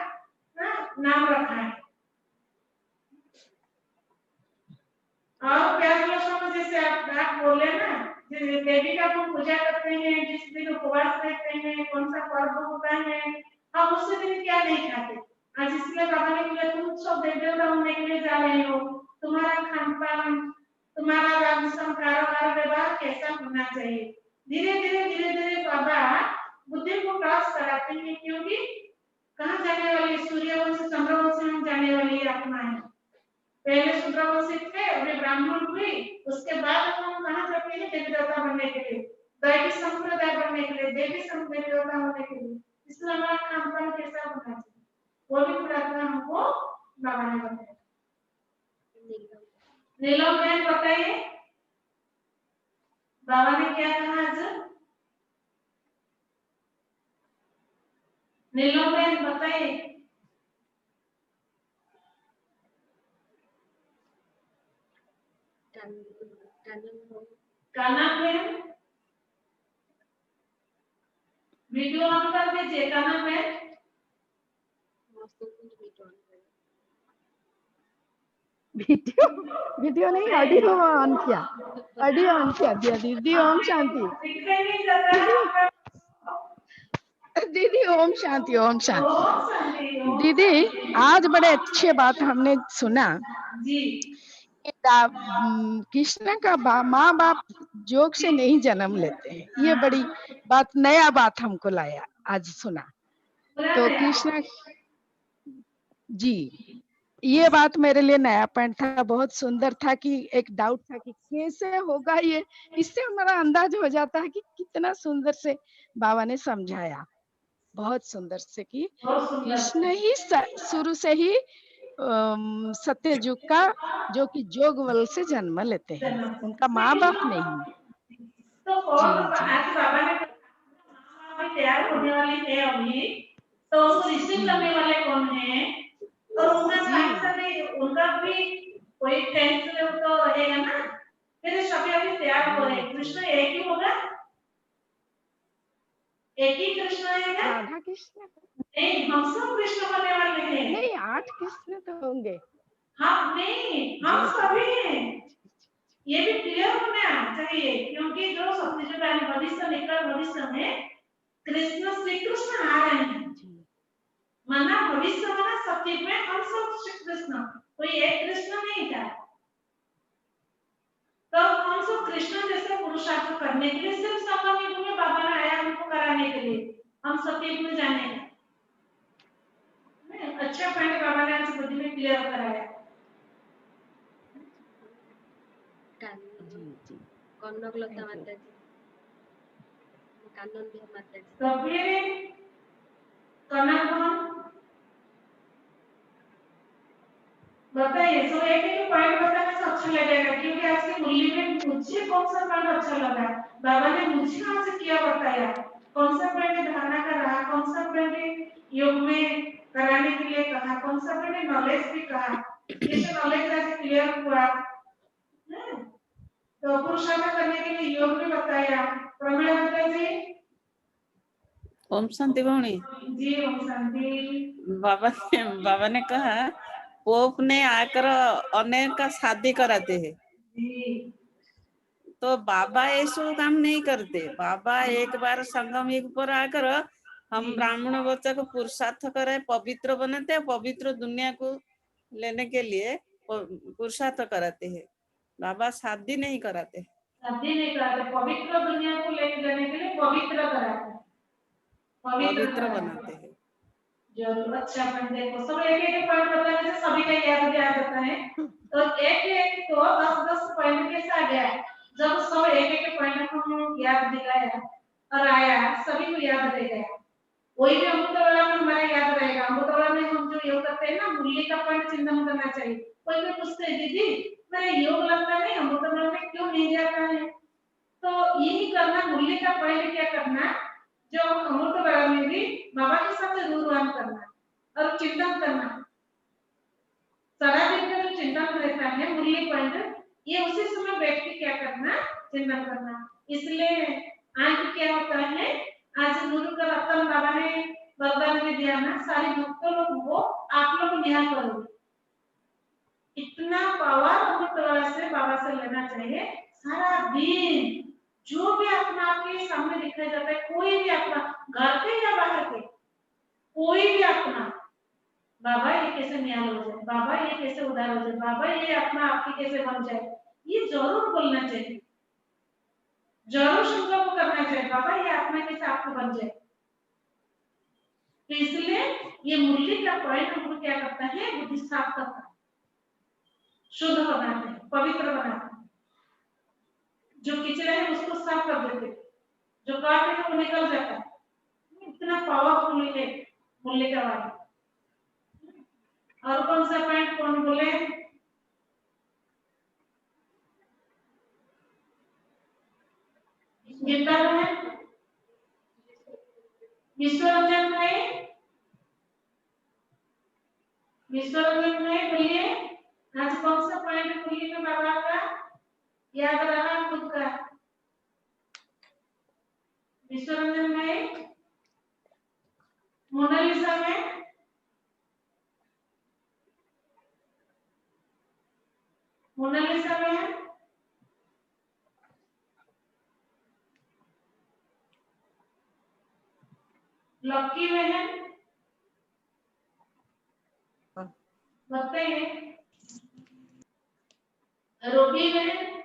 नाम रखा है। और प्याज लहसुन जैसे आप बोले ना, देवी का हम पूजा करते हैं, जिस दिन उपवास रहते हैं, कौन सा पर्व होता है, हम उस दिन क्या नहीं खाते। आज इसलिए बाबा ने बोला तुम सब देवता होने के लिए जा रहे हो, तुम्हारा खान पान, तुम्हारा राजस्थान कारोबार व्यवहार कैसा होना चाहिए। धीरे धीरे बाबा बुद्धि को क्रॉस कराते हैं, क्योंकि कहाँ जाने वाली? सूर्यवंश चंद्रवंश में जाने वाली आत्मा है। पहले शूद्रवंशी थे, अभी ब्राह्मण हुई, उसके बाद हम कहाँ जाते हैं? देवी देवता बनने के लिए, दैवी संप्रदाय बनने के लिए, देवी देवता होने के लिए। इसलिए हमारा खान पान कैसा होना चाहिए, वो भी थोड़ा सा हमको बाबा ने बताया। नीलम बहन बताइए, बाबा ने क्या कहा आज? नीलम बहन बताइए। काना बहन वीडियो ऑन कर दीजिए। काना बहन वीडियो नहीं, ऑडियो ऑन किया, दीदी ओम शांति। दीदी ओम शांति, ओम शांति। दीदी आज बड़े अच्छे बात हमने सुना जी, कृष्ण का माँ बाप जोग से नहीं जन्म लेते हैं, ये बड़ी बात, नया बात हमको लाया आज सुना। तो कृष्ण जी, ये बात मेरे लिए नया पॉइंट था, बहुत सुंदर था कि एक डाउट था कि कैसे होगा ये, इससे हमारा अंदाज हो जाता है कि कितना सुंदर से बाबा ने समझाया, बहुत सुंदर से कि कृष्ण ही शुरू से ही सत्य युग का जो कि जोग बल से जन्म लेते हैं, उनका माँ बाप नहीं। तो जी आज बाबा ने तैयार होने वाली है अभी, तो उसको रिसीव करने वाले कौन है? और उनका उनका भी कोई फ्रेंड्स तो रहेगा ना, फिर सभी अभी तैयार हो रहे। कृष्ण एक ही होगा, एक ही कृष्ण है ना? राधा कृष्ण नहीं, हम सब कृष्ण होने वाले हैं। नहीं, 8 कृष्ण तो होंगे। हाँ नहीं, हम सभी हैं, ये भी क्लियर होना चाहिए, क्योंकि जो सत्ययुग भविष्य निकल भविष्य में कृष्ण श्री कृष्ण आ रहे हैं, माना भविष्य माना सत्युग में हम सब श्री कृष्ण, कोई एक कृष्ण नहीं था। तो हम सब कृष्ण जैसे पुरुषार्थ करने के लिए सिर्फ संगम युग में बाबा ने आया हमको कराने के लिए, हम सत्युग में जाने का। अच्छा पॉइंट बाबा ने आज बुद्धि में क्लियर कराया। जी कनकलता माता जी, कानन बिहार माता जी। तो फिर अच्छा लगेगा, क्योंकि आज की मुरली में मुझे कौन सा पॉइंट अच्छा लगा, बाबा ने मुझे आज क्या बताया, कौन सा पॉइंट धारणा कर रहा, कौन सा पॉइंट योग में कराने के लिए कहा, कौन सा पॉइंट नॉलेज भी कहा, ये तो नॉलेज आज क्लियर हुआ। तो पुरुषार्थ करने के लिए योग भी बताया। प्रमेय बताइए जी। ओम शांति भवनी जी ओम शांति। बाबा ने कहा पोप ने आकर अनेक का शादी कराते हैं, जी तो बाबा ऐसा काम नहीं करते। बाबा एक बार संगम युग पर आकर हम ब्राह्मण बच्चा को पुरुषार्थ करे, पवित्र बनाते हैं, पवित्र दुनिया को लेने के लिए पुरुषार्थ कराते हैं। बाबा शादी नहीं कराते, शादी नहीं कराते, पवित्र दुनिया को लेकर जाने के लिए पवित्र कराते, पवित्र बनाते हैं। जरूर अच्छा पॉइंट देखो, सब एक एक पॉइंट बताने से सभी का याद भी आ जाता है। तो एक एक को 10-10 पॉइंट कैसे आ गया, जब सब एक एक पॉइंट हम याद दिलाया और आया, सभी को याद रह गया। वही भी अमृतवाला में हमारा याद रहेगा। अमृतवाला में हम जो योग करते हैं ना, मुरली का पॉइंट चिंतन करना चाहिए। कोई भी पूछते हैं दीदी मेरा योग लगता नहीं, अमृतवाला में क्यों नहीं जाता है, तो यही करना, मुरली का पॉइंट क्या करना, जो अमृतवाला में भी बाबा के साथ रूरवान करना और चिंतन करना। सारा दिन का जो चिंतन रहता है मुरली पॉइंट, ये उसी समय बैठ के क्या करना, चिंतन करना। इसलिए आज क्या होता है, आज गुरु का रतन बाबा ने वरदान में दिया ना, सारे भक्तों लोग वो आप लोग निहाल करो, इतना पावर अमृतवाला से बाबा से लेना चाहिए। सारा दिन जो भी अपना आपके सामने दिखाई जाता है, कोई भी अपना, घर के या बाहर के, कोई भी अपना, बाबा ये कैसे निहाल हो जाए, बाबा ये कैसे उधार हो जाए, बाबा ये अपना आपकी कैसे बन जाए, ये जरूर बोलना चाहिए, जरूर संकल्प करना चाहिए, बाबा ये आत्मा कैसे आपको बन जाए। तो इसलिए ये मुरली का पॉइंट हमको क्या करता है, बुद्धि साफ करता है, शुद्ध बनाते हैं, पवित्र बनाते हैं। जो किचरा है उसको साफ कर देते हैं, जो काट है वो निकल जाता है। इतना पावरफुल है मुरली का वाणी। और कौन सा पॉइंट कौन बोले, गीता है, विश्वरंजन भाई, विश्वरंजन भाई बोलिए, आज कौन सा पॉइंट मुरली में बाबा का याद रहा खुद का, विश्वरंजन भाई। मोनालिसा में, मोनालिसा में, लक्की में है, बताइए, रोबी में,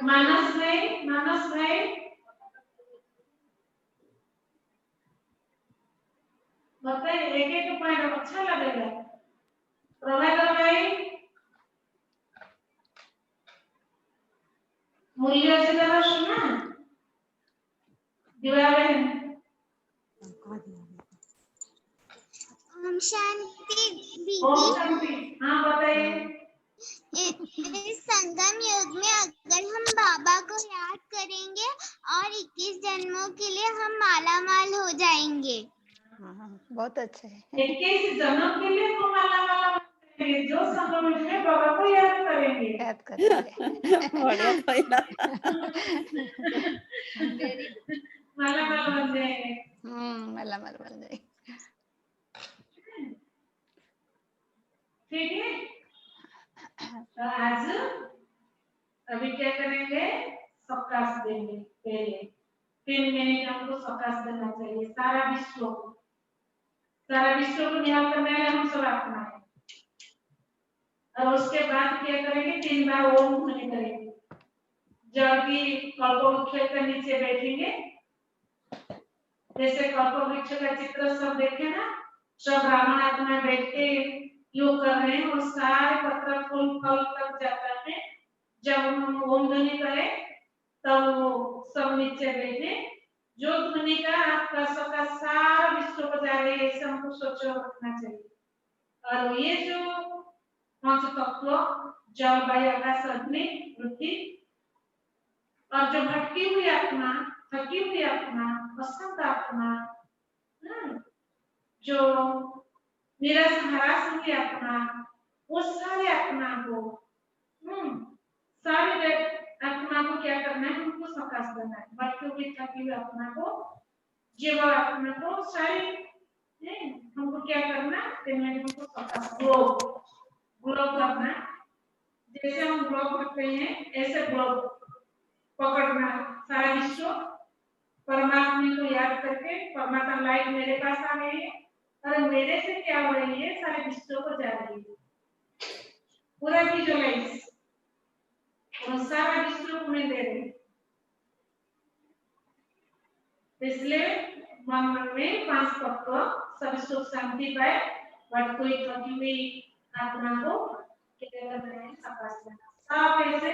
मानस में, मानस में, बताइए, एक एक पॉइंट अच्छा लगेगा। प्रभाकर भाई, मूल्य से जरा सुना, दिवा बहन। ओम शांति ओम दीदी। शांति, हाँ बताइए। इस संगम युग में अगर हम बाबा को याद करेंगे और 21 जन्मों के लिए हम माला माल हो जाएंगे। बहुत अच्छा है। 21 जन्म के लिए हम माला माल होंगे, जो संगम युग में बाबा को याद करेंगे, याद करेंगे। बढ़िया पहिला माला माल बन जाएंगे। माला माल बन जाएंगे। ठीक है, तो आज अभी क्या करेंगे, सवकाश देंगे। पहले 3 मिनट हमको सवकाश देना चाहिए। सारा विश्व को निहाल करने वाले हम सब आत्मा है। और उसके बाद क्या करेंगे, 3 बार ओम ध्वनि करेंगे। जब भी कल्पवृक्ष के नीचे बैठेंगे, जैसे कल्पवृक्ष का चित्र सब देखे ना, सब ब्राह्मण आत्मा बैठ के योग कर रहे हैं और सारे पत्र फूल फल तक जाता है। जब हम ओम ध्वनि करें तब वो सब नीचे बैठे, जो ध्वनि का आपका सबका सारा विश्व को जा रही है, ऐसे हमको सोचो रखना चाहिए। और ये जो पांच तत्व जल वायु आकाश अग्नि पृथ्वी और जो भटकी हुई आत्मा, थकी हुई आत्मा, अशक्त आत्मा, जो निराश हराश हुई आत्मा, वो सारे आत्मा को सारे आत्मा को क्या करना है, उनको सकाश देना है। भटकी हुई थकी हुई आत्मा को, जीव आत्मा को सारे हमको क्या करना है, उनको सकाश ग्लो करना। जैसे हम ग्लो करते हैं ऐसे ग्लो पकड़ना सारा विश्व परमात्मा को याद करके, परमात्मा लाइट मेरे पास आ गई है और मेरे से क्या हो रही है, सारे विश्व को जा रही है, पूरा विजुअलाइज और सारा विश्व को मैं दे रही हूँ। इसलिए मन में पांच तत्व सब सुख शांति पाए, बट कोई थकी हुई आत्मा को क्या करना है, सकाश देना। सब ऐसे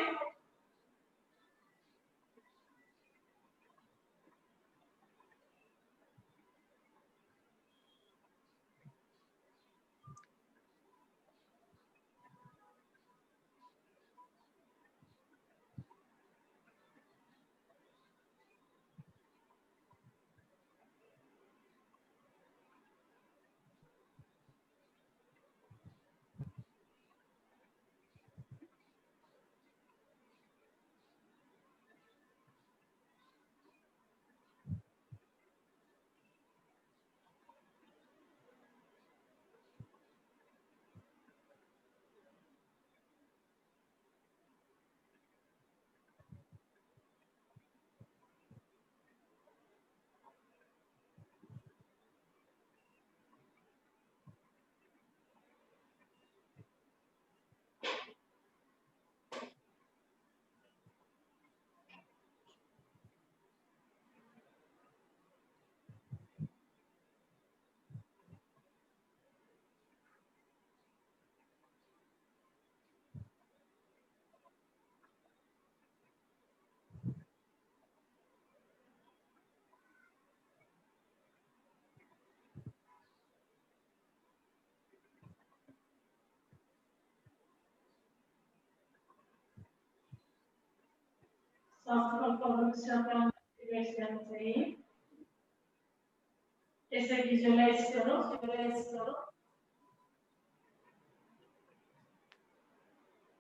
ऐसे विजुअलाइज करो,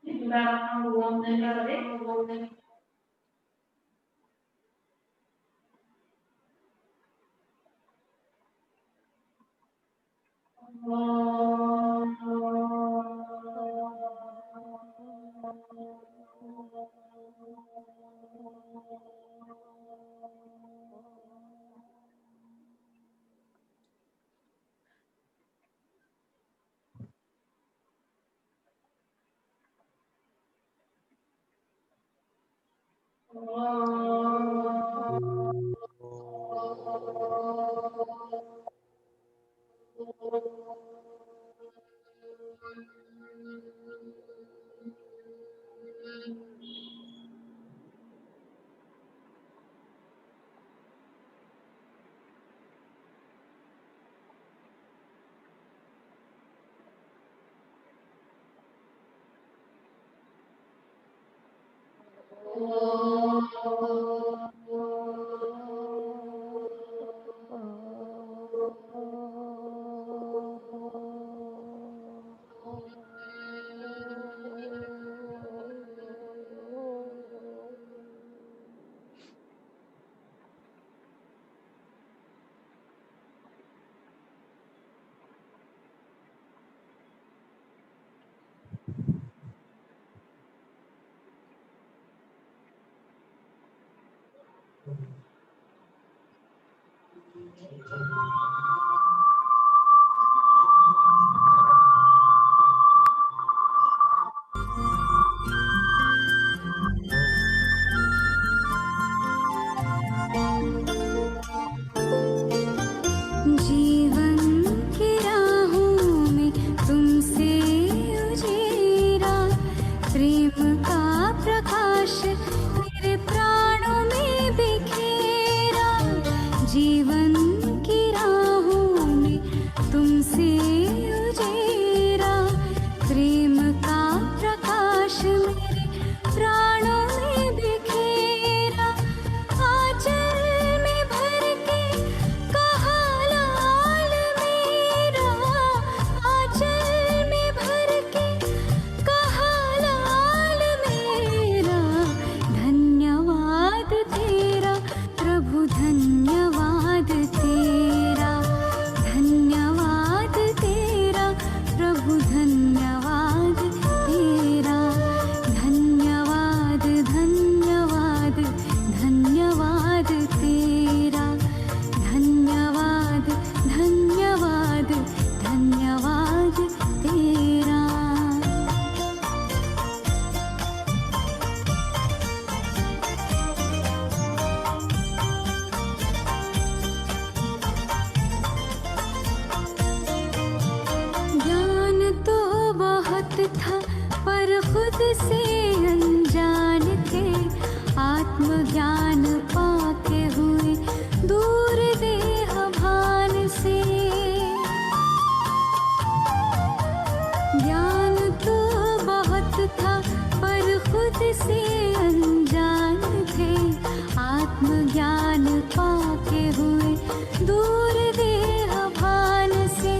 हम ओम नहीं करें, जीवन की राहों ज्ञान पाके हुए दूर देह भान से,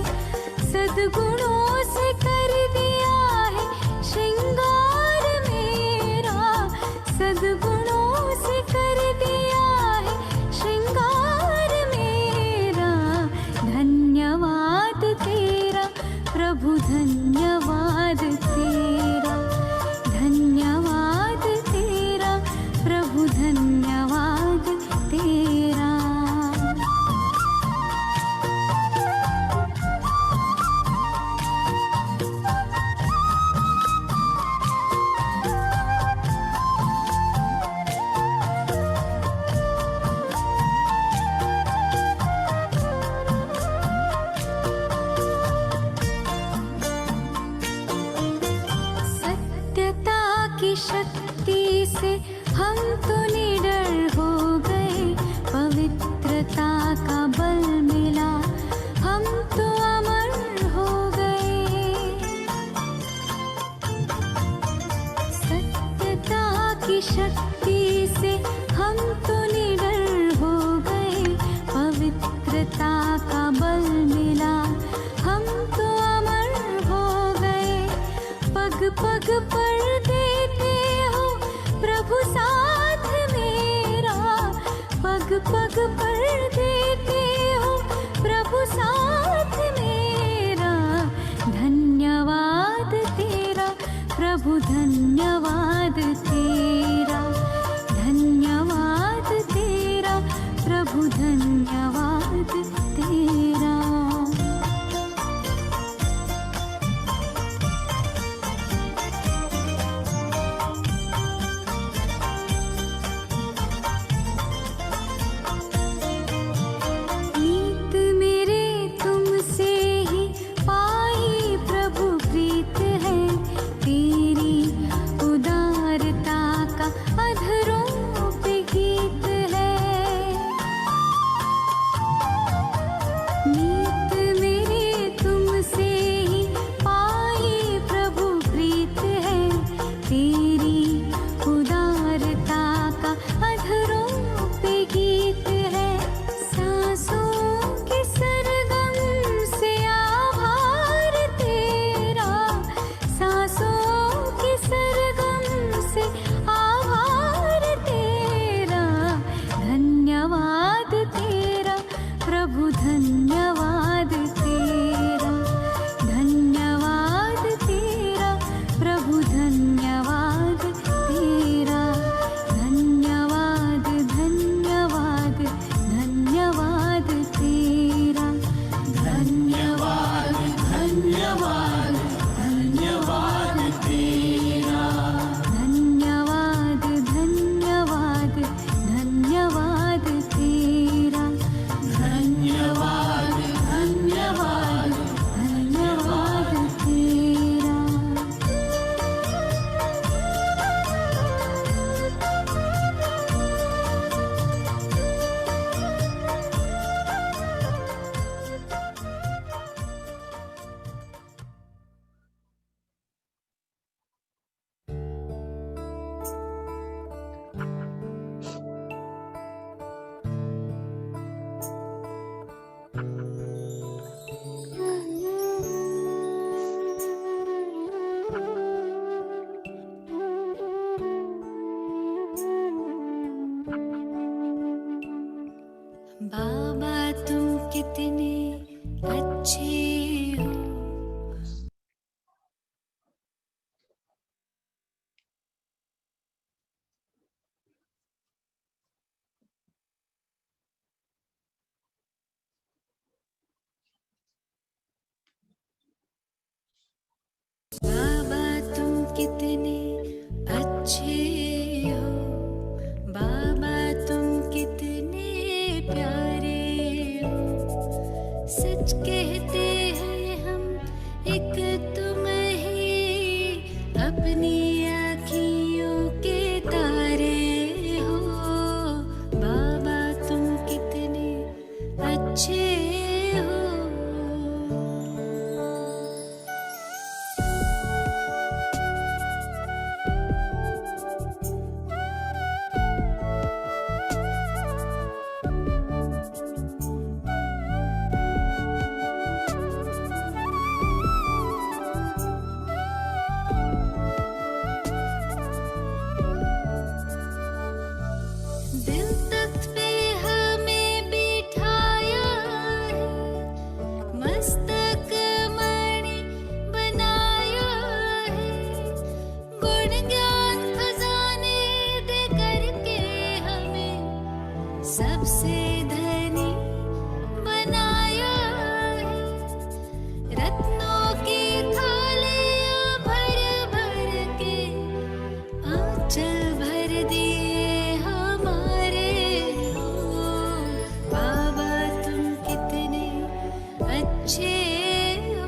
सद्गुणों से कर दिया है श्रृंगार मेरा, सद्गुणों से कर दिया है श्रृंगार मेरा। धन्यवाद तेरा प्रभु, धन्यवाद तेरा, धन्यवाद तेरा प्रभु, धन्यवाद तेरा। सत्यता की शक्ति से हम तो निडर हो गए, पवित्रता का बल मिला हम तो अमर हो गए। सत्यता की शक्ति से हम तो निडर हो गए, पवित्रता का बल मिला हम तो अमर हो गए। पग पग पर देते हो प्रभु साथ मेरा, पग पग पर देते हो प्रभु साथ मेरा। धन्यवाद तेरा प्रभु, धन्यवाद तेरा, धन्यवाद तेरा प्रभु, धन्यवाद तेरा। नीत मेरे तुमसे ही पाई प्रभु प्रीत है, तेरी उदारता का अधरों पे गीत है। नीत मेरे तुमसे ही पाई प्रभु प्रीत है, तेरी उदारता का अधरों पे गीत है। सांसों के सरगम से आभार तेरा, सांसों के सरगम से आभार तेरा। धन्यवाद तेरा प्रभु, धन्यवाद तेरा, धन्यवाद तेरा प्रभु, धन्यवाद तेरा। धन्यवाद धन्यवाद धन्यवाद तेरा, धन्यवाद धन्यवाद धन्यवाद तेरा। धन्यवाद धन्यवाद धन्यवाद तेरा, धन्यवाद धन्यवाद धन्यवाद तेरा। बाबा तुम कितने अच्छे हो। बाबा तुम कितने अच्छे हो, बाबा तुम कितने प्यारे हो। सच कहते सबसे धनी बनाया है। रत्नों की थालियां भर भर के आंचल भर दिए हमारे हो। बाबा तुम कितने अच्छे हो।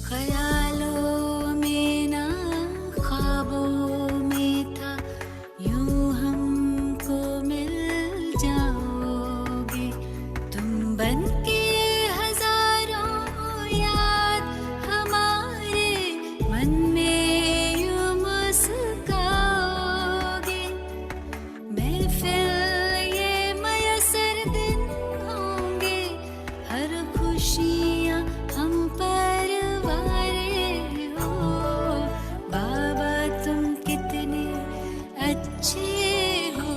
ख्यालों में ना ख्वाबों में था, यूं हमको मिल जाओगे तुम बन के हजारों याद हमारे मन में यूं मुस्काओगे। महफिल ये मयसर दिन होंगे, हर खुशियाँ हम पर वारे हो। बाबा तुम कितने अच्छे हो।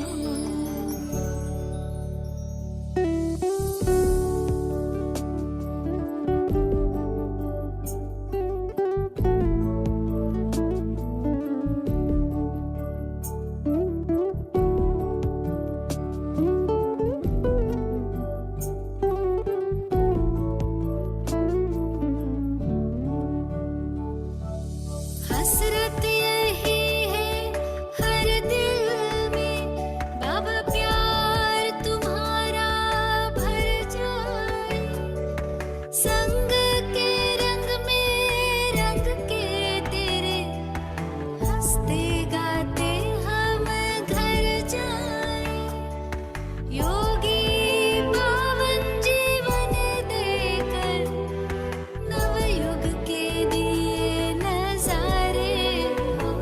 हसरत यही है हर दिल में, बाबा प्यार तुम्हारा भर जाए। संग के रंग में रंग के तेरे, हंसते गाते हम घर जाए। योगी पावन जीवन देकर नवयुग के दिए नजारे हो।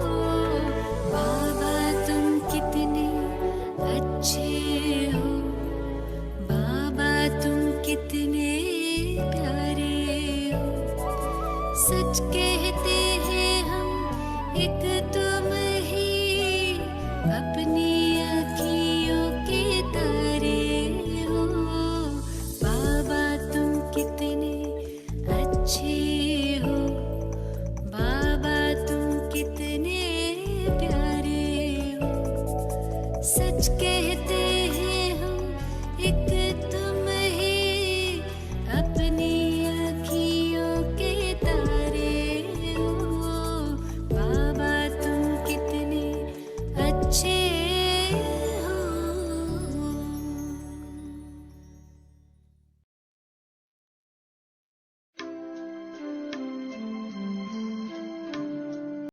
बाबा तुम कितने अच्छे हो। बाबा तुम कितने प्यारे हो। सच कहते हैं हम एक